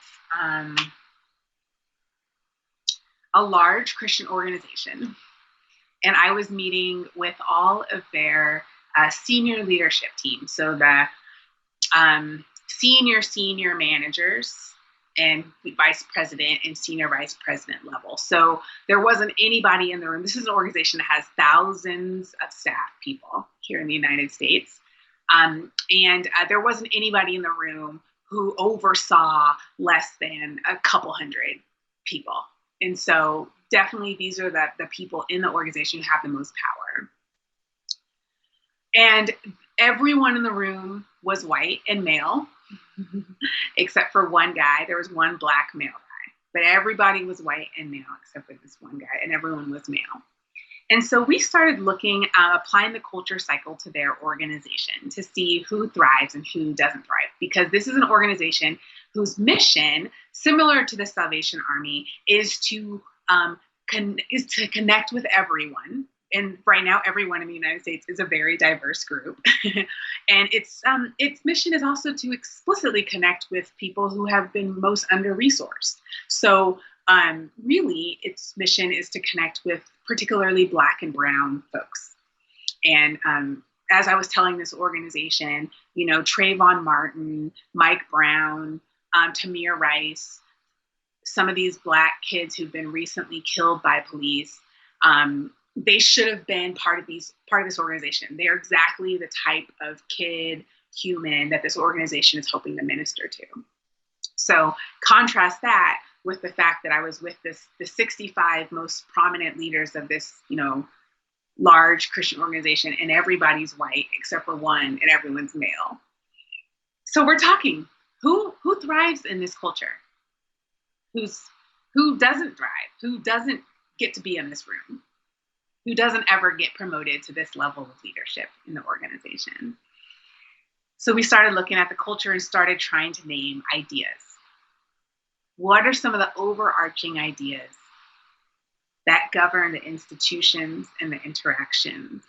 a large Christian organization, and I was meeting with all of their senior leadership team. So the senior managers and vice president and senior vice president level. So there wasn't anybody in the room. This is an organization that has thousands of staff people here in the United States. And there wasn't anybody in the room who oversaw less than a couple hundred people. And so definitely these are the people in the organization who have the most power. And everyone in the room was white and male, except for one guy. There was one black male guy, but everybody was white and male except for this one guy, and everyone was male. And so we started looking at applying the culture cycle to their organization to see who thrives and who doesn't thrive, because this is an organization whose mission, similar to the Salvation Army, is to connect with everyone. And right now, everyone in the United States is a very diverse group. And its mission is also to explicitly connect with people who have been most under-resourced. So really, its mission is to connect with particularly Black and Brown folks. And as I was telling this organization, Trayvon Martin, Mike Brown, Tamir Rice, some of these Black kids who've been recently killed by police, they should have been part of this organization. They're exactly the type of human that this organization is hoping to minister to. So contrast that with the fact that I was with the 65 most prominent leaders of this, large Christian organization, and everybody's white except for one, and everyone's male. So we're talking Who thrives in this culture? Who doesn't thrive? Who doesn't get to be in this room? Who doesn't ever get promoted to this level of leadership in the organization? So we started looking at the culture and started trying to name ideas. What are some of the overarching ideas that govern the institutions and the interactions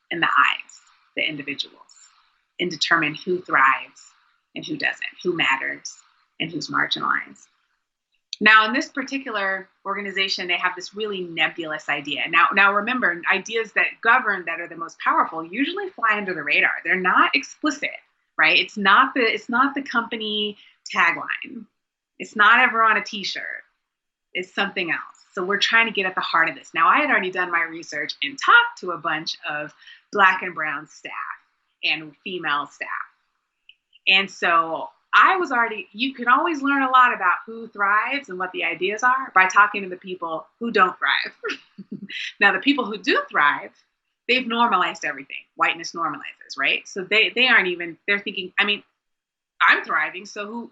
and the I's, the individuals, and determine who thrives and who doesn't, who matters and who's marginalized? Now, in this particular organization, they have this really nebulous idea. Now remember, ideas that govern, that are the most powerful, usually fly under the radar. They're not explicit, right? It's not the company tagline. It's not ever on a t-shirt. It's something else. So we're trying to get at the heart of this. Now, I had already done my research and talked to a bunch of Black and brown staff and female staff. And so you can always learn a lot about who thrives and what the ideas are by talking to the people who don't thrive. Now, the people who do thrive, they've normalized everything. Whiteness normalizes, right? So they aren't even, they're thinking, I mean, I'm thriving, so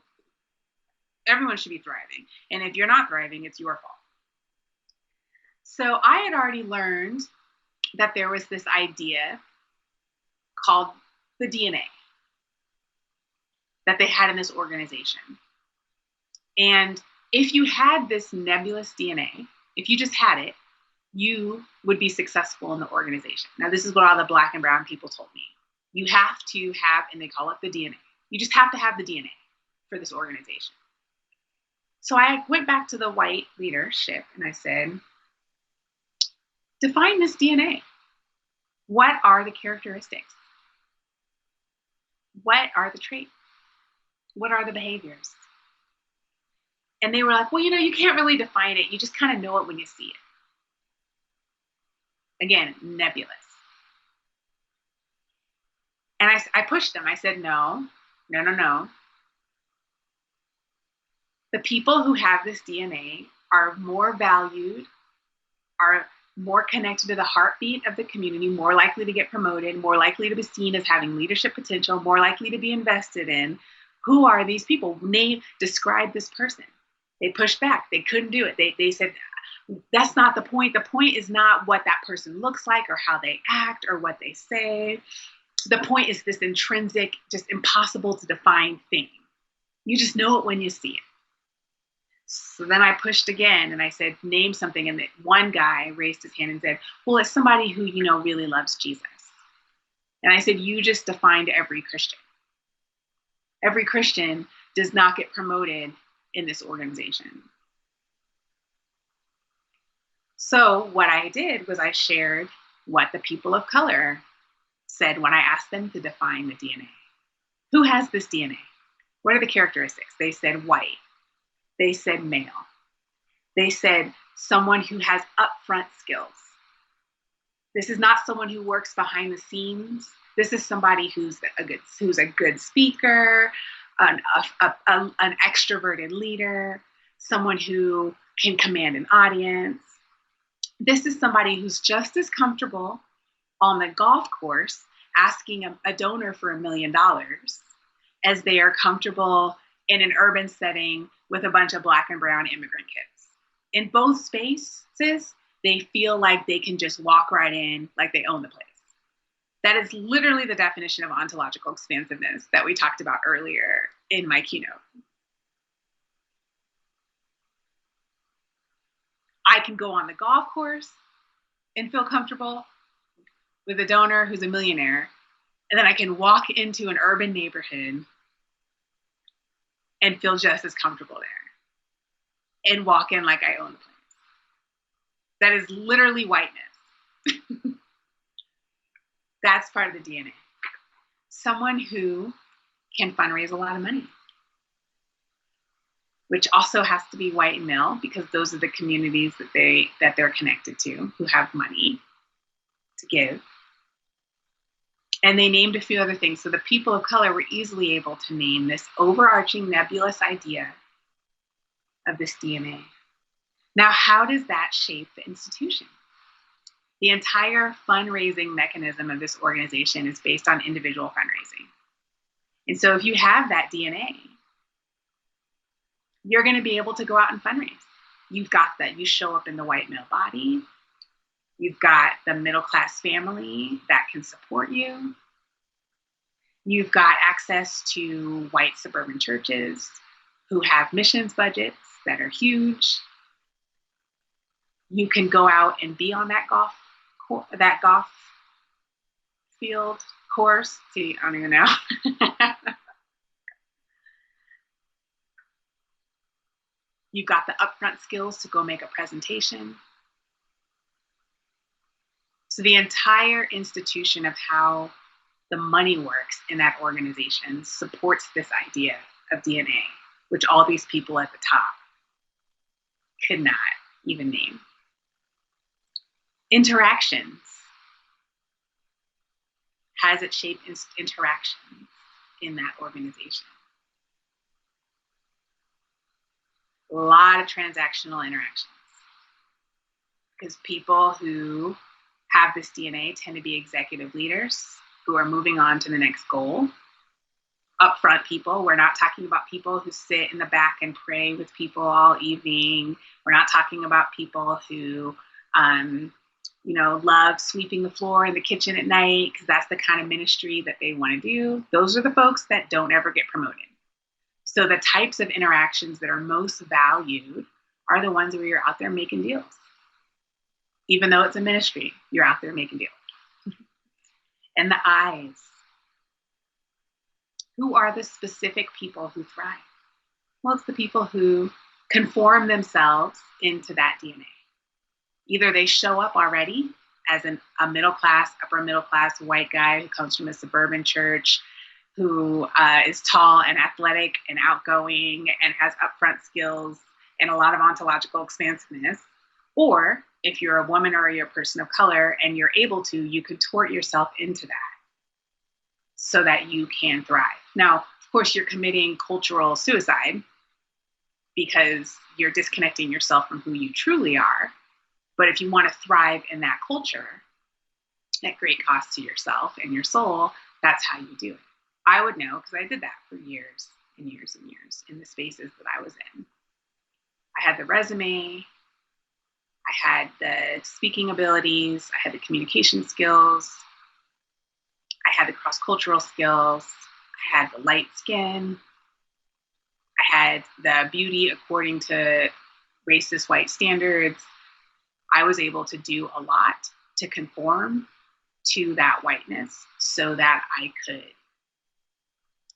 everyone should be thriving. And if you're not thriving, it's your fault. So I had already learned that there was this idea called the DNA that they had in this organization. And if you had this nebulous DNA, if you just had it, you would be successful in the organization. Now, this is what all the Black and brown people told me. You have to have, and they call it the DNA. You just have to have the DNA for this organization. So I went back to the white leadership and I said, define this DNA. What are the characteristics? What are the traits? What are the behaviors? And they were like, well, you can't really define it. You just kind of know it when you see it. Again, nebulous. And I pushed them. I said, no. The people who have this DNA are more valued, are more connected to the heartbeat of the community, more likely to get promoted, more likely to be seen as having leadership potential, more likely to be invested in. Who are these people? Describe this person. They pushed back. They couldn't do it. They said, that's not the point. The point is not what that person looks like or how they act or what they say. The point is this intrinsic, just impossible to define thing. You just know it when you see it. So then I pushed again and I said, name something. And one guy raised his hand and said, well, it's somebody who, really loves Jesus. And I said, you just defined every Christian. Every Christian does not get promoted in this organization. So what I did was I shared what the people of color said when I asked them to define the DNA. Who has this DNA? What are the characteristics? They said white. They said male. They said someone who has upfront skills. This is not someone who works behind the scenes. This is somebody who's a good speaker, an extroverted leader, someone who can command an audience. This is somebody who's just as comfortable on the golf course asking a donor for $1 million as they are comfortable in an urban setting with a bunch of Black and brown immigrant kids. In both spaces, they feel like they can just walk right in like they own the place. That is literally the definition of ontological expansiveness that we talked about earlier in my keynote. I can go on the golf course and feel comfortable with a donor who's a millionaire, and then I can walk into an urban neighborhood and feel just as comfortable there and walk in like I own the place. That is literally whiteness. That's part of the DNA. Someone who can fundraise a lot of money, which also has to be white and male because those are the communities that they're connected to who have money to give. And they named a few other things. So the people of color were easily able to name this overarching nebulous idea of this DNA. Now, how does that shape the institution? The entire fundraising mechanism of this organization is based on individual fundraising. And so if you have that DNA, you're going to be able to go out and fundraise. You've got that. You show up in the white male body. You've got the middle-class family that can support you. You've got access to white suburban churches who have missions budgets that are huge. You can go out and be on that golf field course. See, I don't even know. You've got the upfront skills to go make a presentation. So the entire institution of how the money works in that organization supports this idea of DNA, which all these people at the top could not even name. Interactions. Has it shaped interactions in that organization? A lot of transactional interactions. Because people who have this DNA tend to be executive leaders who are moving on to the next goal. Upfront people. We're not talking about people who sit in the back and pray with people all evening. We're not talking about people who, love sweeping the floor in the kitchen at night because that's the kind of ministry that they want to do. Those are the folks that don't ever get promoted. So the types of interactions that are most valued are the ones where you're out there making deals. Even though it's a ministry, you're out there making deals. And the eyes. Who are the specific people who thrive? Well, it's the people who conform themselves into that DNA. Either they show up already as a middle class, upper middle class white guy who comes from a suburban church, who is tall and athletic and outgoing and has upfront skills and a lot of ontological expansiveness. Or if you're a woman or you're a person of color and you're able to, you contort yourself into that so that you can thrive. Now, of course, you're committing cultural suicide because you're disconnecting yourself from who you truly are. But if you want to thrive in that culture at great cost to yourself and your soul, that's how you do it. I would know because I did that for years and years and years in the spaces that I was in. I had the resume, I had the speaking abilities, I had the communication skills, I had the cross-cultural skills, I had the light skin, I had the beauty according to racist white standards. I was able to do a lot to conform to that whiteness so that I could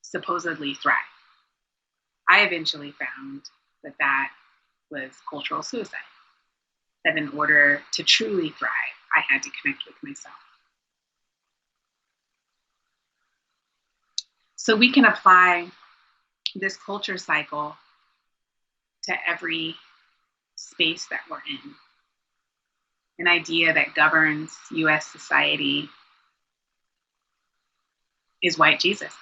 supposedly thrive. I eventually found that that was cultural suicide. That in order to truly thrive, I had to connect with myself. So we can apply this culture cycle to every space that we're in. An idea that governs US society is white Jesus.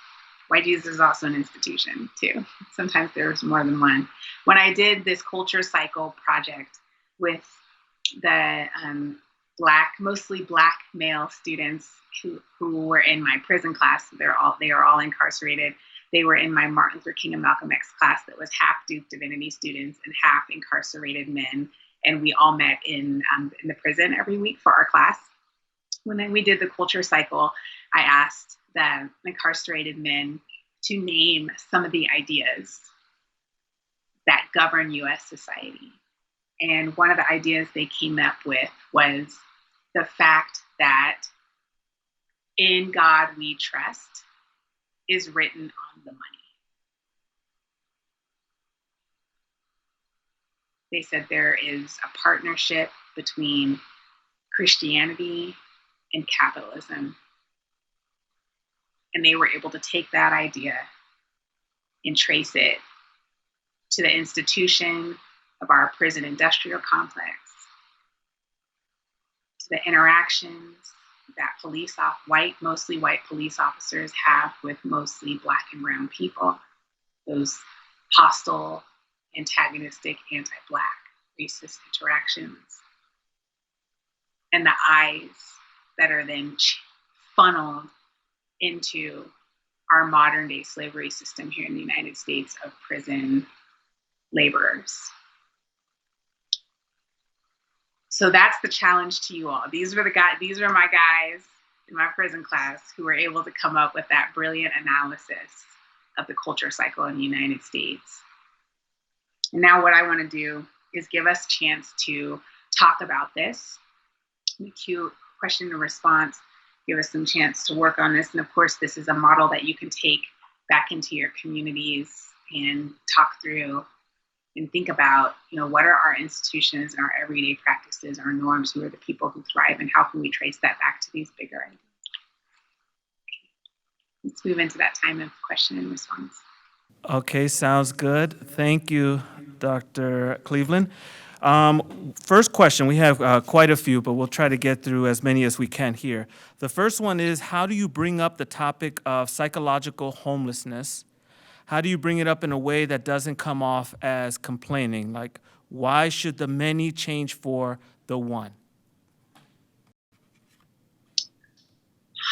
White Jesus is also an institution too. Sometimes there's more than one. When I did this culture cycle project with the mostly black male students who were in my prison class, they are all incarcerated. They were in my Martin Luther King and Malcolm X class that was half Duke Divinity students and half incarcerated men. And we all met in the prison every week for our class. When we did the culture cycle, I asked the incarcerated men to name some of the ideas that govern US society. And one of the ideas they came up with was the fact that in God we trust is written on the money. They said there is a partnership between Christianity and capitalism. And they were able to take that idea and trace it to the institution of our prison industrial complex, to the interactions that mostly white police officers have with mostly Black and brown people, those hostile, antagonistic, anti-Black, racist interactions, and the eyes that are then funneled into our modern day slavery system here in the United States of prison, laborers. So that's the challenge to you all. These are my guys in my prison class who were able to come up with that brilliant analysis of the culture cycle in the United States. And now what I want to do is give us a chance to talk about this. The Q question and response, give us some chance to work on this. And of course, this is a model that you can take back into your communities and talk through and think about, what are our institutions and our everyday practices, our norms, who are the people who thrive, and how can we trace that back to these bigger ideas? Okay. Let's move into that time of question and response. Okay, sounds good. Thank you, Dr. Cleveland. First question, we have quite a few, but we'll try to get through as many as we can here. The first one is, how do you bring up the topic of psychological homelessness? How do you bring it up in a way that doesn't come off as complaining? Like, why should the many change for the one?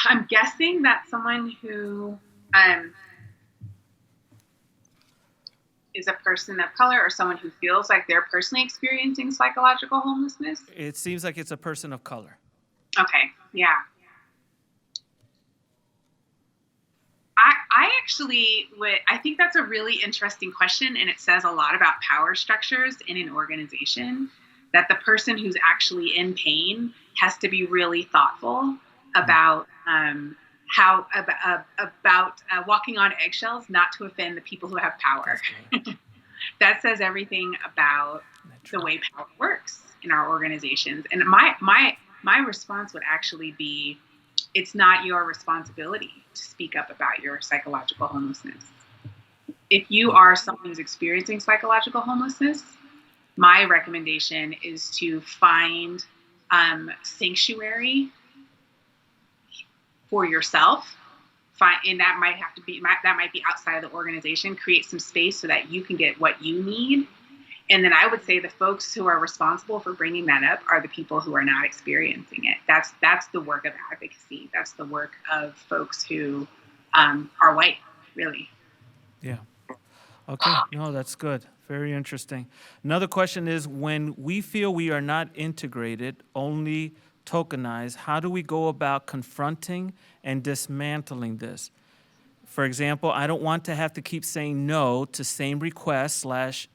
I'm guessing that someone who is a person of color or someone who feels like they're personally experiencing psychological homelessness. It seems like it's a person of color. Okay, yeah. I think that's a really interesting question, and it says a lot about power structures in an organization, that the person who's actually in pain has to be really thoughtful about walking on eggshells, not to offend the people who have power. That says everything about the way power works in our organizations. And my response would actually be, it's not your responsibility to speak up about your psychological homelessness. If you are someone who's experiencing psychological homelessness, my recommendation is to find sanctuary for yourself. And that might be outside of the organization. Create some space so that you can get what you need. And then I would say the folks who are responsible for bringing that up are the people who are not experiencing it. That's the work of advocacy. That's the work of folks who are white, really. Yeah. Okay. No, that's good. Very interesting. Another question is, when we feel we are not integrated, only tokenized, how do we go about confronting and dismantling this? For example, I don't want to have to keep saying no to same requests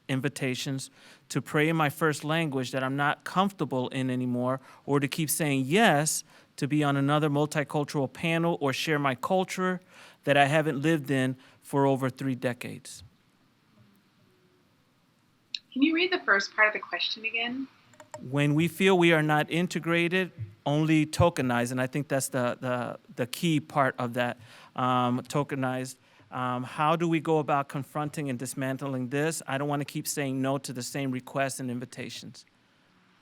/ invitations to pray in my first language that I'm not comfortable in anymore, or to keep saying yes to be on another multicultural panel or share my culture that I haven't lived in for over 3 decades. Can you read the first part of the question again? When we feel we are not integrated, only tokenized, and I think that's the key part of that, tokenized. How do we go about confronting and dismantling this? I don't want to keep saying no to the same requests and invitations.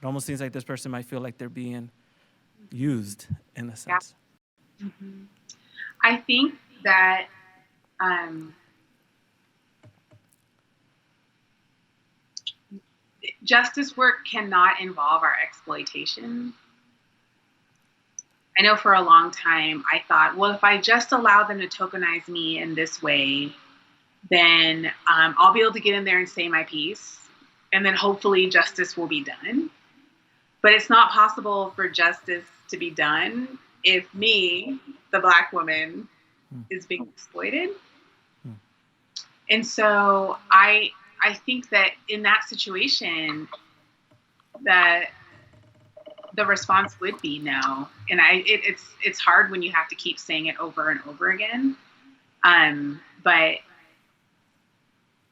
It almost seems like this person might feel like they're being used in a sense. Yeah. Mm-hmm. I think that justice work cannot involve our exploitation. I know for a long time I thought, well, if I just allow them to tokenize me in this way, then I'll be able to get in there and say my piece, and then hopefully justice will be done. But it's not possible for justice to be done if me, the Black woman, is being exploited. And so I think that in that situation, that the response would be no. And it's hard when you have to keep saying it over and over again. But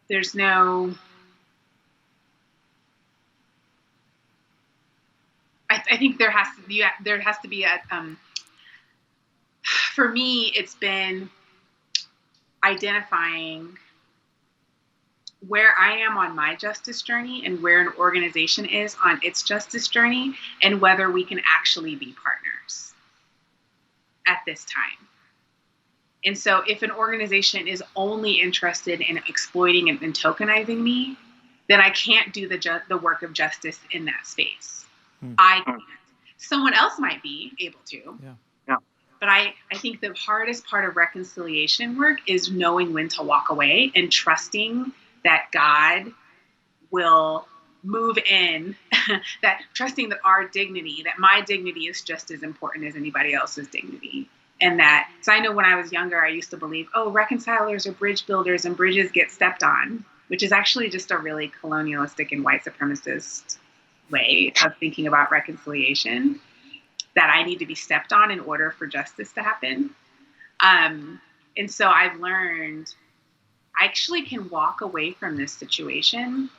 there's no, I think there has to be a, for me, it's been identifying where I am on my justice journey and where an organization is on its justice journey, and whether we can actually be partners at this time. And so if an organization is only interested in exploiting and tokenizing me, then I can't do the work of justice in that space. I can't. Someone else might be able to. Yeah. But I think the hardest part of reconciliation work is knowing when to walk away and trusting that God will move in, that trusting that our dignity, that my dignity is just as important as anybody else's dignity. And that, so I know when I was younger, I used to believe, oh, reconcilers are bridge builders and bridges get stepped on, which is actually just a really colonialistic and white supremacist way of thinking about reconciliation, that I need to be stepped on in order for justice to happen. And so I've learned I actually can walk away from this situation,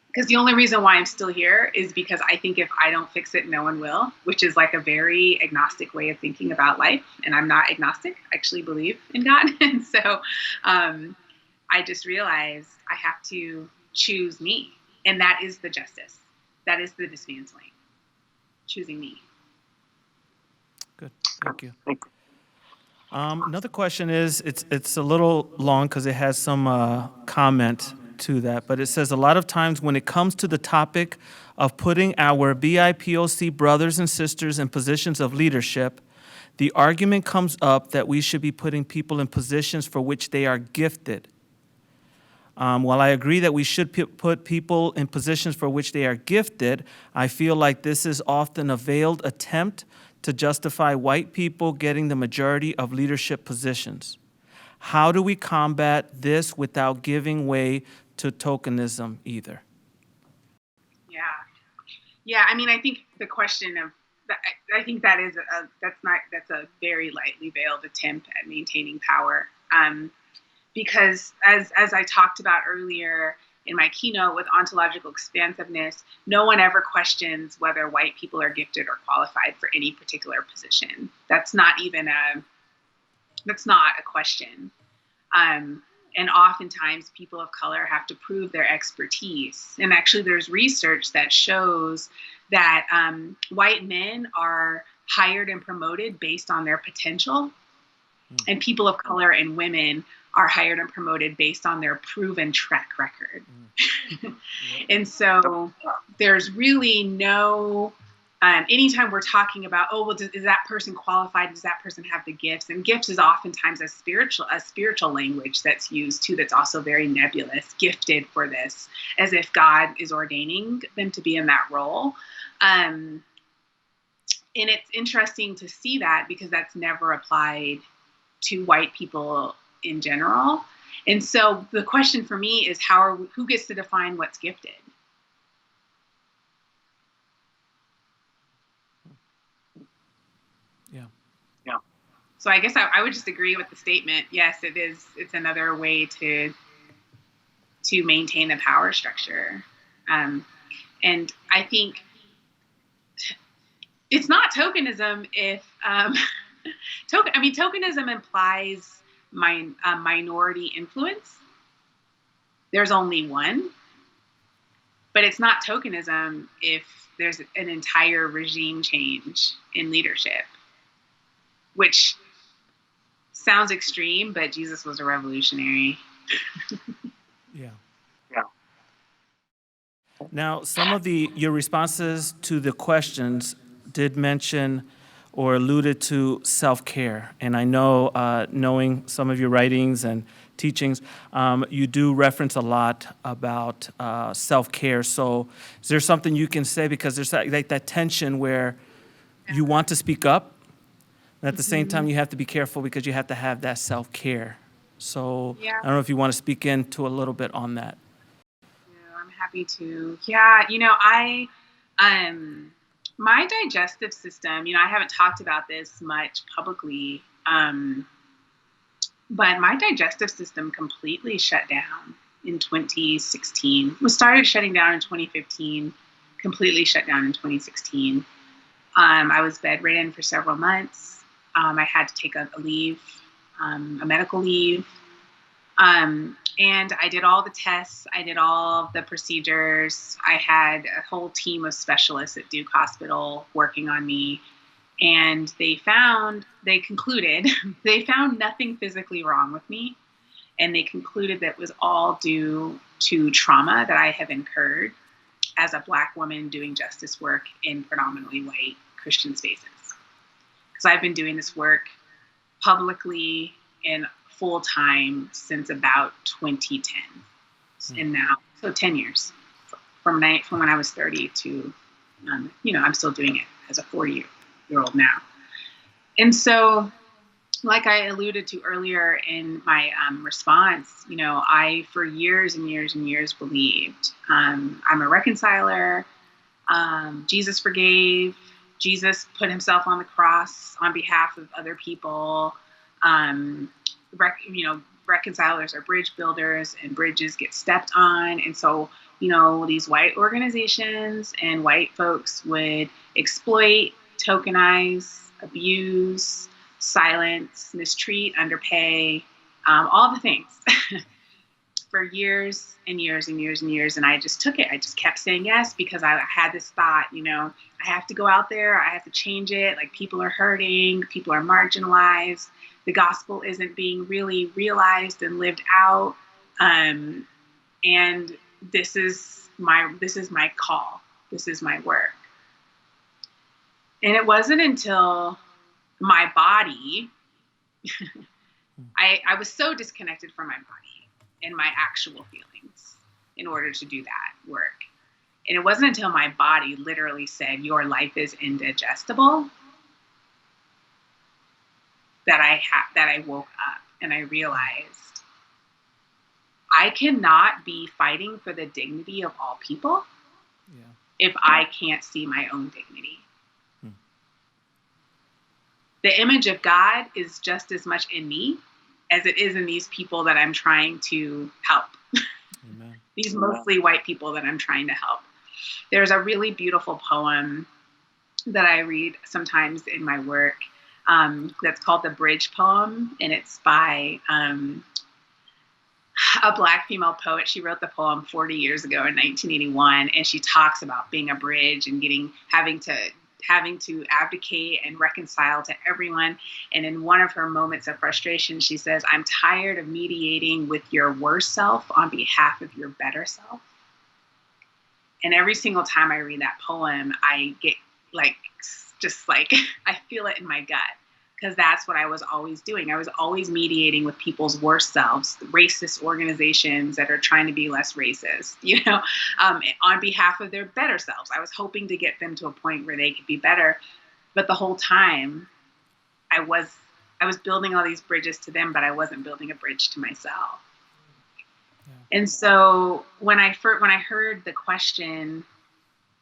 because the only reason why I'm still here is because I think if I don't fix it, no one will, which is like a very agnostic way of thinking about life. And I'm not agnostic. I actually believe in God. And so I just realized I have to choose me. And that is the justice. That is the dismantling. Choosing me. Good. Thank you. Another question is, it's a little long because it has some comment to that, but it says a lot of times when it comes to the topic of putting our BIPOC brothers and sisters in positions of leadership, the argument comes up that we should be putting people in positions for which they are gifted. While I agree that we should put people in positions for which they are gifted, I feel like this is often a veiled attempt to justify white people getting the majority of leadership positions. How do we combat this without giving way to tokenism either? Yeah. I mean, I think the question of, I think that is that's a very lightly veiled attempt at maintaining power. Because as I talked about earlier in my keynote with ontological expansiveness, no one ever questions whether white people are gifted or qualified for any particular position. That's not a question. And oftentimes people of color have to prove their expertise. And actually there's research that shows that white men are hired and promoted based on their potential. And people of color and women are hired and promoted based on their proven track record. And so there's really no, anytime we're talking about, oh, well, is that person qualified? Does that person have the gifts? And gifts is oftentimes a spiritual language that's used too, that's also very nebulous, gifted for this, as if God is ordaining them to be in that role. And it's interesting to see that because that's never applied to white people in general. And so the question for me is who gets to define what's gifted? Yeah. So I guess I would just agree with the statement. Yes, it is. It's another way to maintain the power structure. And I think it's not tokenism if tokenism implies minority influence. There's only one, but it's not tokenism if there's an entire regime change in leadership, which sounds extreme, but Jesus was a revolutionary. Yeah. Now, some of your responses to the questions did mention or alluded to self-care. And I know, knowing some of your writings and teachings, you do reference a lot about self-care. So is there something you can say? Because there's that tension where you want to speak up, and at the same time you have to be careful because you have to have that self-care. So I don't know if you want to speak into a little bit on that. Yeah, I'm happy to. Yeah, my digestive system, I haven't talked about this much publicly, but my digestive system completely shut down in 2016. It started shutting down in 2015, completely shut down in 2016. I was bedridden for several months. I had to take a leave, a medical leave. And I did all the tests. I did all the procedures. I had a whole team of specialists at Duke Hospital working on me. And they found nothing physically wrong with me. And they concluded that it was all due to trauma that I have incurred as a Black woman doing justice work in predominantly white Christian spaces. Because I've been doing this work publicly and full time since about 2010. And now, so 10 years. from when I was 30 to, I'm still doing it as a 40-year-old now. And so, like I alluded to earlier in my response, I, for years and years and years, believed I'm a reconciler. Jesus forgave. Jesus put himself on the cross on behalf of other people. Reconcilers are bridge builders, and bridges get stepped on. And so, these white organizations and white folks would exploit, tokenize, abuse, silence, mistreat, underpay, all the things for years and years and years and years. And I just took it. I just kept saying yes, because I had this thought, I have to go out there. I have to change it. Like, people are hurting. People are marginalized. The gospel isn't being really realized and lived out. And this is my call. This is my work. And it wasn't until my body, I was so disconnected from my body and my actual feelings in order to do that work. And it wasn't until my body literally said, your life is indigestible, that I woke up and I realized I cannot be fighting for the dignity of all people if I can't see my own dignity. The image of God is just as much in me as it is in these people that I'm trying to help. Amen. These mostly white people that I'm trying to help. There's a really beautiful poem that I read sometimes in my work that's called the Bridge Poem, and it's by a Black female poet. She wrote the poem 40 years ago in 1981, and she talks about being a bridge and having to advocate and reconcile to everyone. And in one of her moments of frustration, she says, I'm tired of mediating with your worse self on behalf of your better self. And every single time I read that poem, I get I feel it in my gut, because that's what I was always doing. I was always mediating with people's worst selves, racist organizations that are trying to be less racist, on behalf of their better selves. I was hoping to get them to a point where they could be better. But the whole time I was building all these bridges to them, but I wasn't building a bridge to myself. Yeah. And so when I heard the question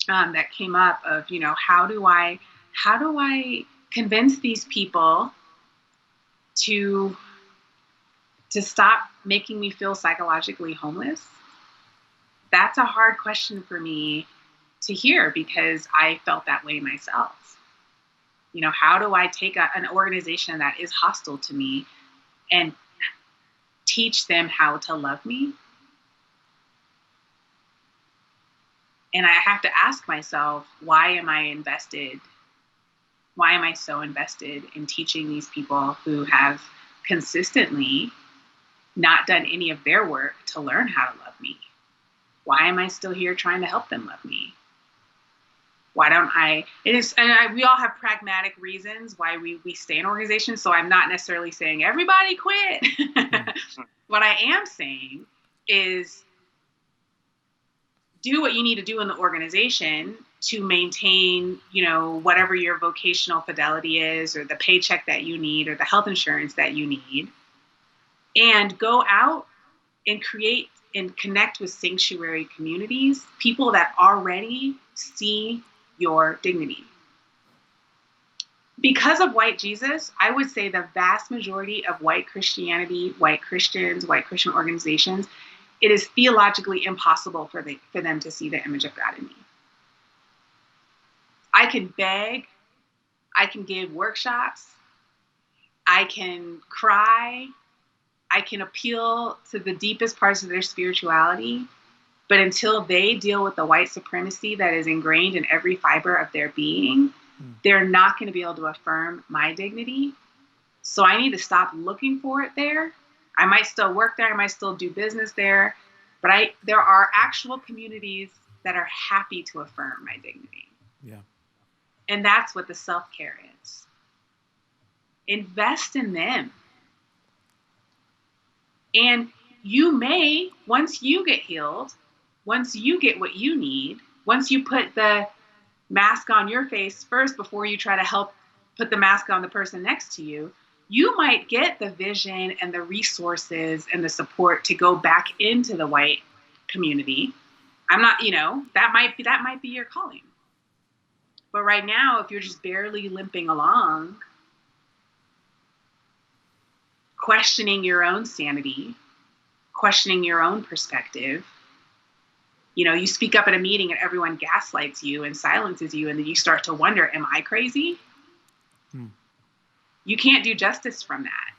that came up of, how do I convince these people to stop making me feel psychologically homeless? That's a hard question for me to hear, because I felt that way myself. How do I take an organization that is hostile to me and teach them how to love me? And I have to ask myself, why am I so invested in teaching these people who have consistently not done any of their work to learn how to love me? Why am I still here trying to help them love me? Why don't I? We all have pragmatic reasons why we stay in organizations. So I'm not necessarily saying everybody quit. What I am saying is, do what you need to do in the organization to maintain, whatever your vocational fidelity is, or the paycheck that you need, or the health insurance that you need, and go out and create and connect with sanctuary communities, people that already see your dignity. Because of white Jesus, I would say the vast majority of white Christianity, white Christians, white Christian organizations, it is theologically impossible for them to see the image of God in me. I can beg, I can give workshops, I can cry, I can appeal to the deepest parts of their spirituality, but until they deal with the white supremacy that is ingrained in every fiber of their being, they're not going to be able to affirm my dignity. So I need to stop looking for it there. I might still work there, I might still do business there, but there are actual communities that are happy to affirm my dignity. Yeah. And that's what the self-care is. Invest in them. And you may, once you get healed, once you get what you need, once you put the mask on your face first before you try to help put the mask on the person next to you, you might get the vision and the resources and the support to go back into the white community. I'm not, that might be your calling. But right now, if you're just barely limping along, questioning your own sanity, questioning your own perspective, you speak up at a meeting and everyone gaslights you and silences you, and then you start to wonder, am I crazy? You can't do justice from that.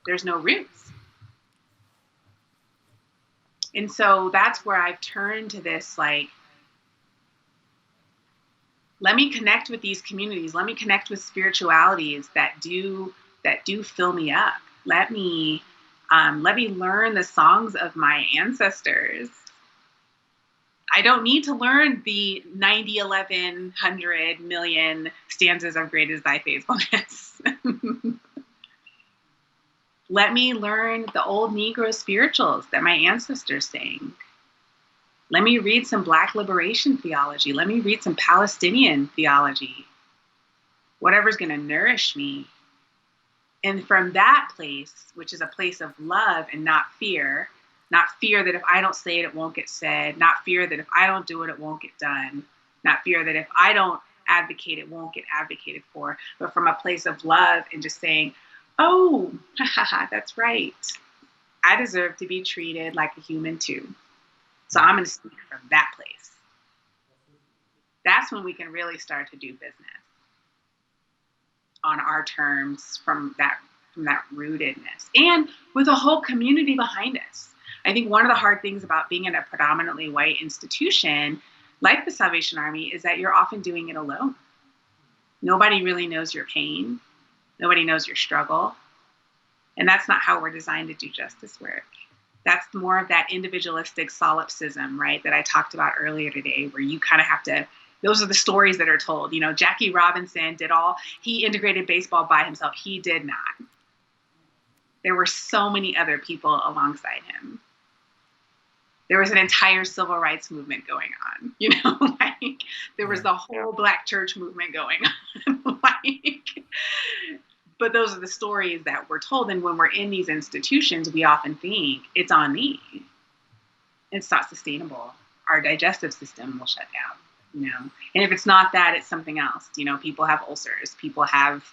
There's no roots. And so that's where I've turned to this, like, let me connect with these communities. Let me connect with spiritualities that do fill me up. Let me learn the songs of my ancestors. I don't need to learn the 90, 11, 100 million stanzas of Great is Thy Faithfulness. Let me learn the old Negro spirituals that my ancestors sang. Let me read some Black liberation theology. Let me read some Palestinian theology. Whatever's going to nourish me. And from that place, which is a place of love and not fear that if I don't say it, it won't get said, not fear that if I don't do it, it won't get done, not fear that if I don't advocate, it won't get advocated for, but from a place of love and just saying, oh, that's right. I deserve to be treated like a human too. So I'm going to speak from that place. That's when we can really start to do business on our terms from that rootedness and with a whole community behind us. I think one of the hard things about being in a predominantly white institution like the Salvation Army is that you're often doing it alone. Nobody really knows your pain. Nobody knows your struggle. And that's not how we're designed to do justice work. That's more of that individualistic solipsism, right, that I talked about earlier today, where you kind of have to, those are the stories that are told. Jackie Robinson he integrated baseball by himself. He did not. There were so many other people alongside him. There was an entire civil rights movement going on, there was the whole Black church movement going on. But those are the stories that we're told. And when we're in these institutions, we often think it's on me. It's not sustainable. Our digestive system will shut down, And if it's not that, it's something else. People have ulcers. People have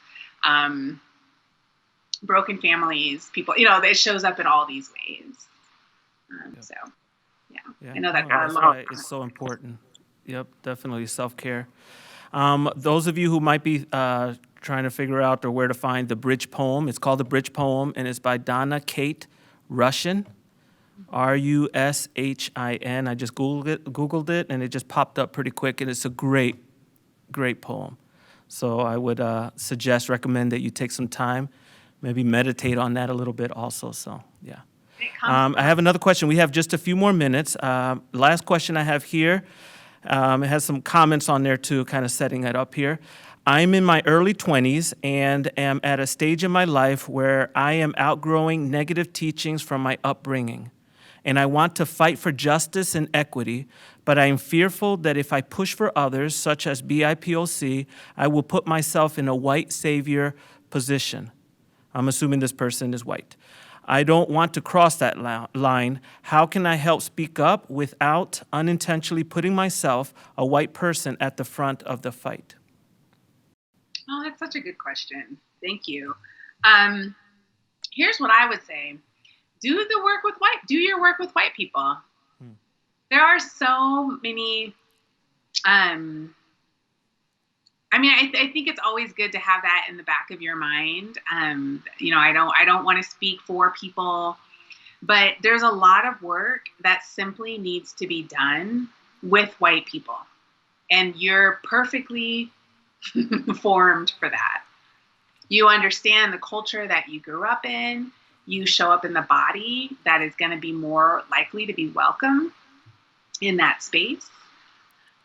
broken families. People, it shows up in all these ways. So, yeah. I know that's why it's so important. Yep, definitely self-care. Those of you who might be trying to figure out or where to find the Bridge poem, it's called The Bridge Poem, and it's by Donna Kate Rushin, Rushin. I just Googled it, and it just popped up pretty quick, and it's a great, great poem. So I would recommend that you take some time, maybe meditate on that a little bit also. So, yeah. I have another question. We have just a few more minutes. Last question I have here, it has some comments on there too, kind of setting it up here. I'm in my early 20s and am at a stage in my life where I am outgrowing negative teachings from my upbringing. And I want to fight for justice and equity, but I am fearful that if I push for others, such as BIPOC, I will put myself in a white savior position. I'm assuming this person is white. I don't want to cross that line. How can I help speak up without unintentionally putting myself, a white person, at the front of the fight? Oh, that's such a good question. Thank you. Here's what I would say. Do your work with white people. There are so many, I think it's always good to have that in the back of your mind. I don't want to speak for people, but there's a lot of work that simply needs to be done with white people. And you're perfectly formed for that. You understand the culture that you grew up in. You show up in the body that is going to be more likely to be welcome in that space.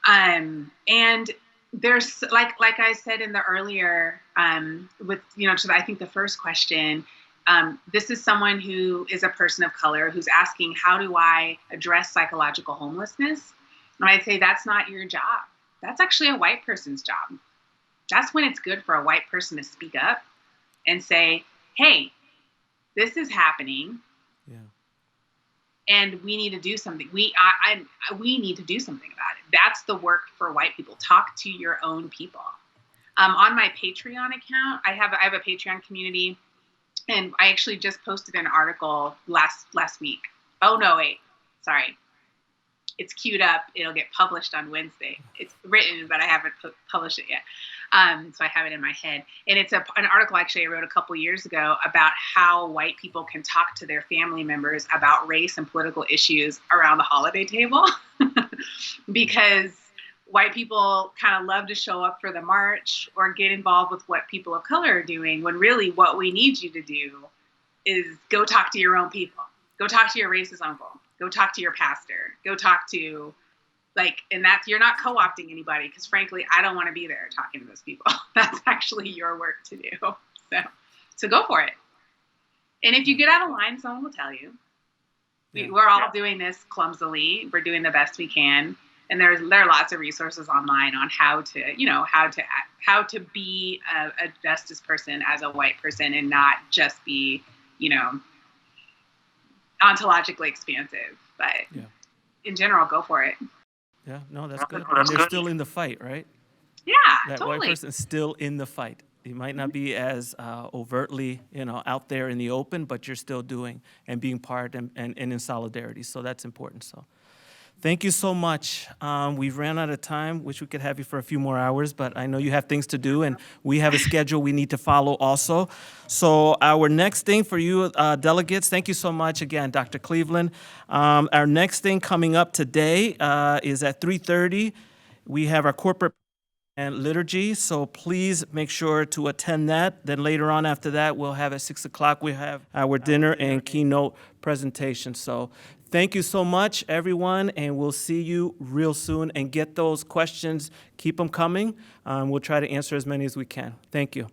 And there's like I said in the earlier, I think the first question, This is someone who is a person of color who's asking, how do I address psychological homelessness? And I'd say that's not your job. That's actually a white person's job. That's when it's good for a white person to speak up and say, hey, this is happening. Yeah. And we need to do something. We need to do something about it. That's the work for white people. Talk to your own people. On my Patreon account, I have a Patreon community, and I actually just posted an article last week. Oh no, wait, sorry. It's queued up. It'll get published on Wednesday. It's written, but I haven't published it yet. So I have it in my head. And it's an article actually I wrote a couple years ago about how white people can talk to their family members about race and political issues around the holiday table. Because white people kind of love to show up for the march or get involved with what people of color are doing, when really what we need you to do is go talk to your own people. Go talk to your racist uncle. Go talk to your pastor. Go talk to, and that's, you're not co-opting anybody, because frankly, I don't want to be there talking to those people. That's actually your work to do. So go for it. And if you get out of line, someone will tell you. Yeah. We're all doing this clumsily. We're doing the best we can. And there are lots of resources online on how to be a justice person as a white person and not just be, ontologically expansive. But in general, go for it. Yeah, no, that's good. And they're still in the fight, right? Yeah, that totally. white person is still in the fight. You might not be as overtly, out there in the open, but you're still doing and being part and in solidarity. So that's important. So thank you so much. We've ran out of time. Wish we could have you for a few more hours, but I know you have things to do, and we have a schedule we need to follow also. So our next thing for you delegates, thank you so much again, Dr. Cleveland. Our next thing coming up today is at 3:30. We have our corporate and liturgy, so please make sure to attend that. Then later on after that, we'll have at 6 o'clock, we have our dinner and keynote presentation. So thank you so much, everyone, and we'll see you real soon. And get those questions, keep them coming. We'll try to answer as many as we can. Thank you.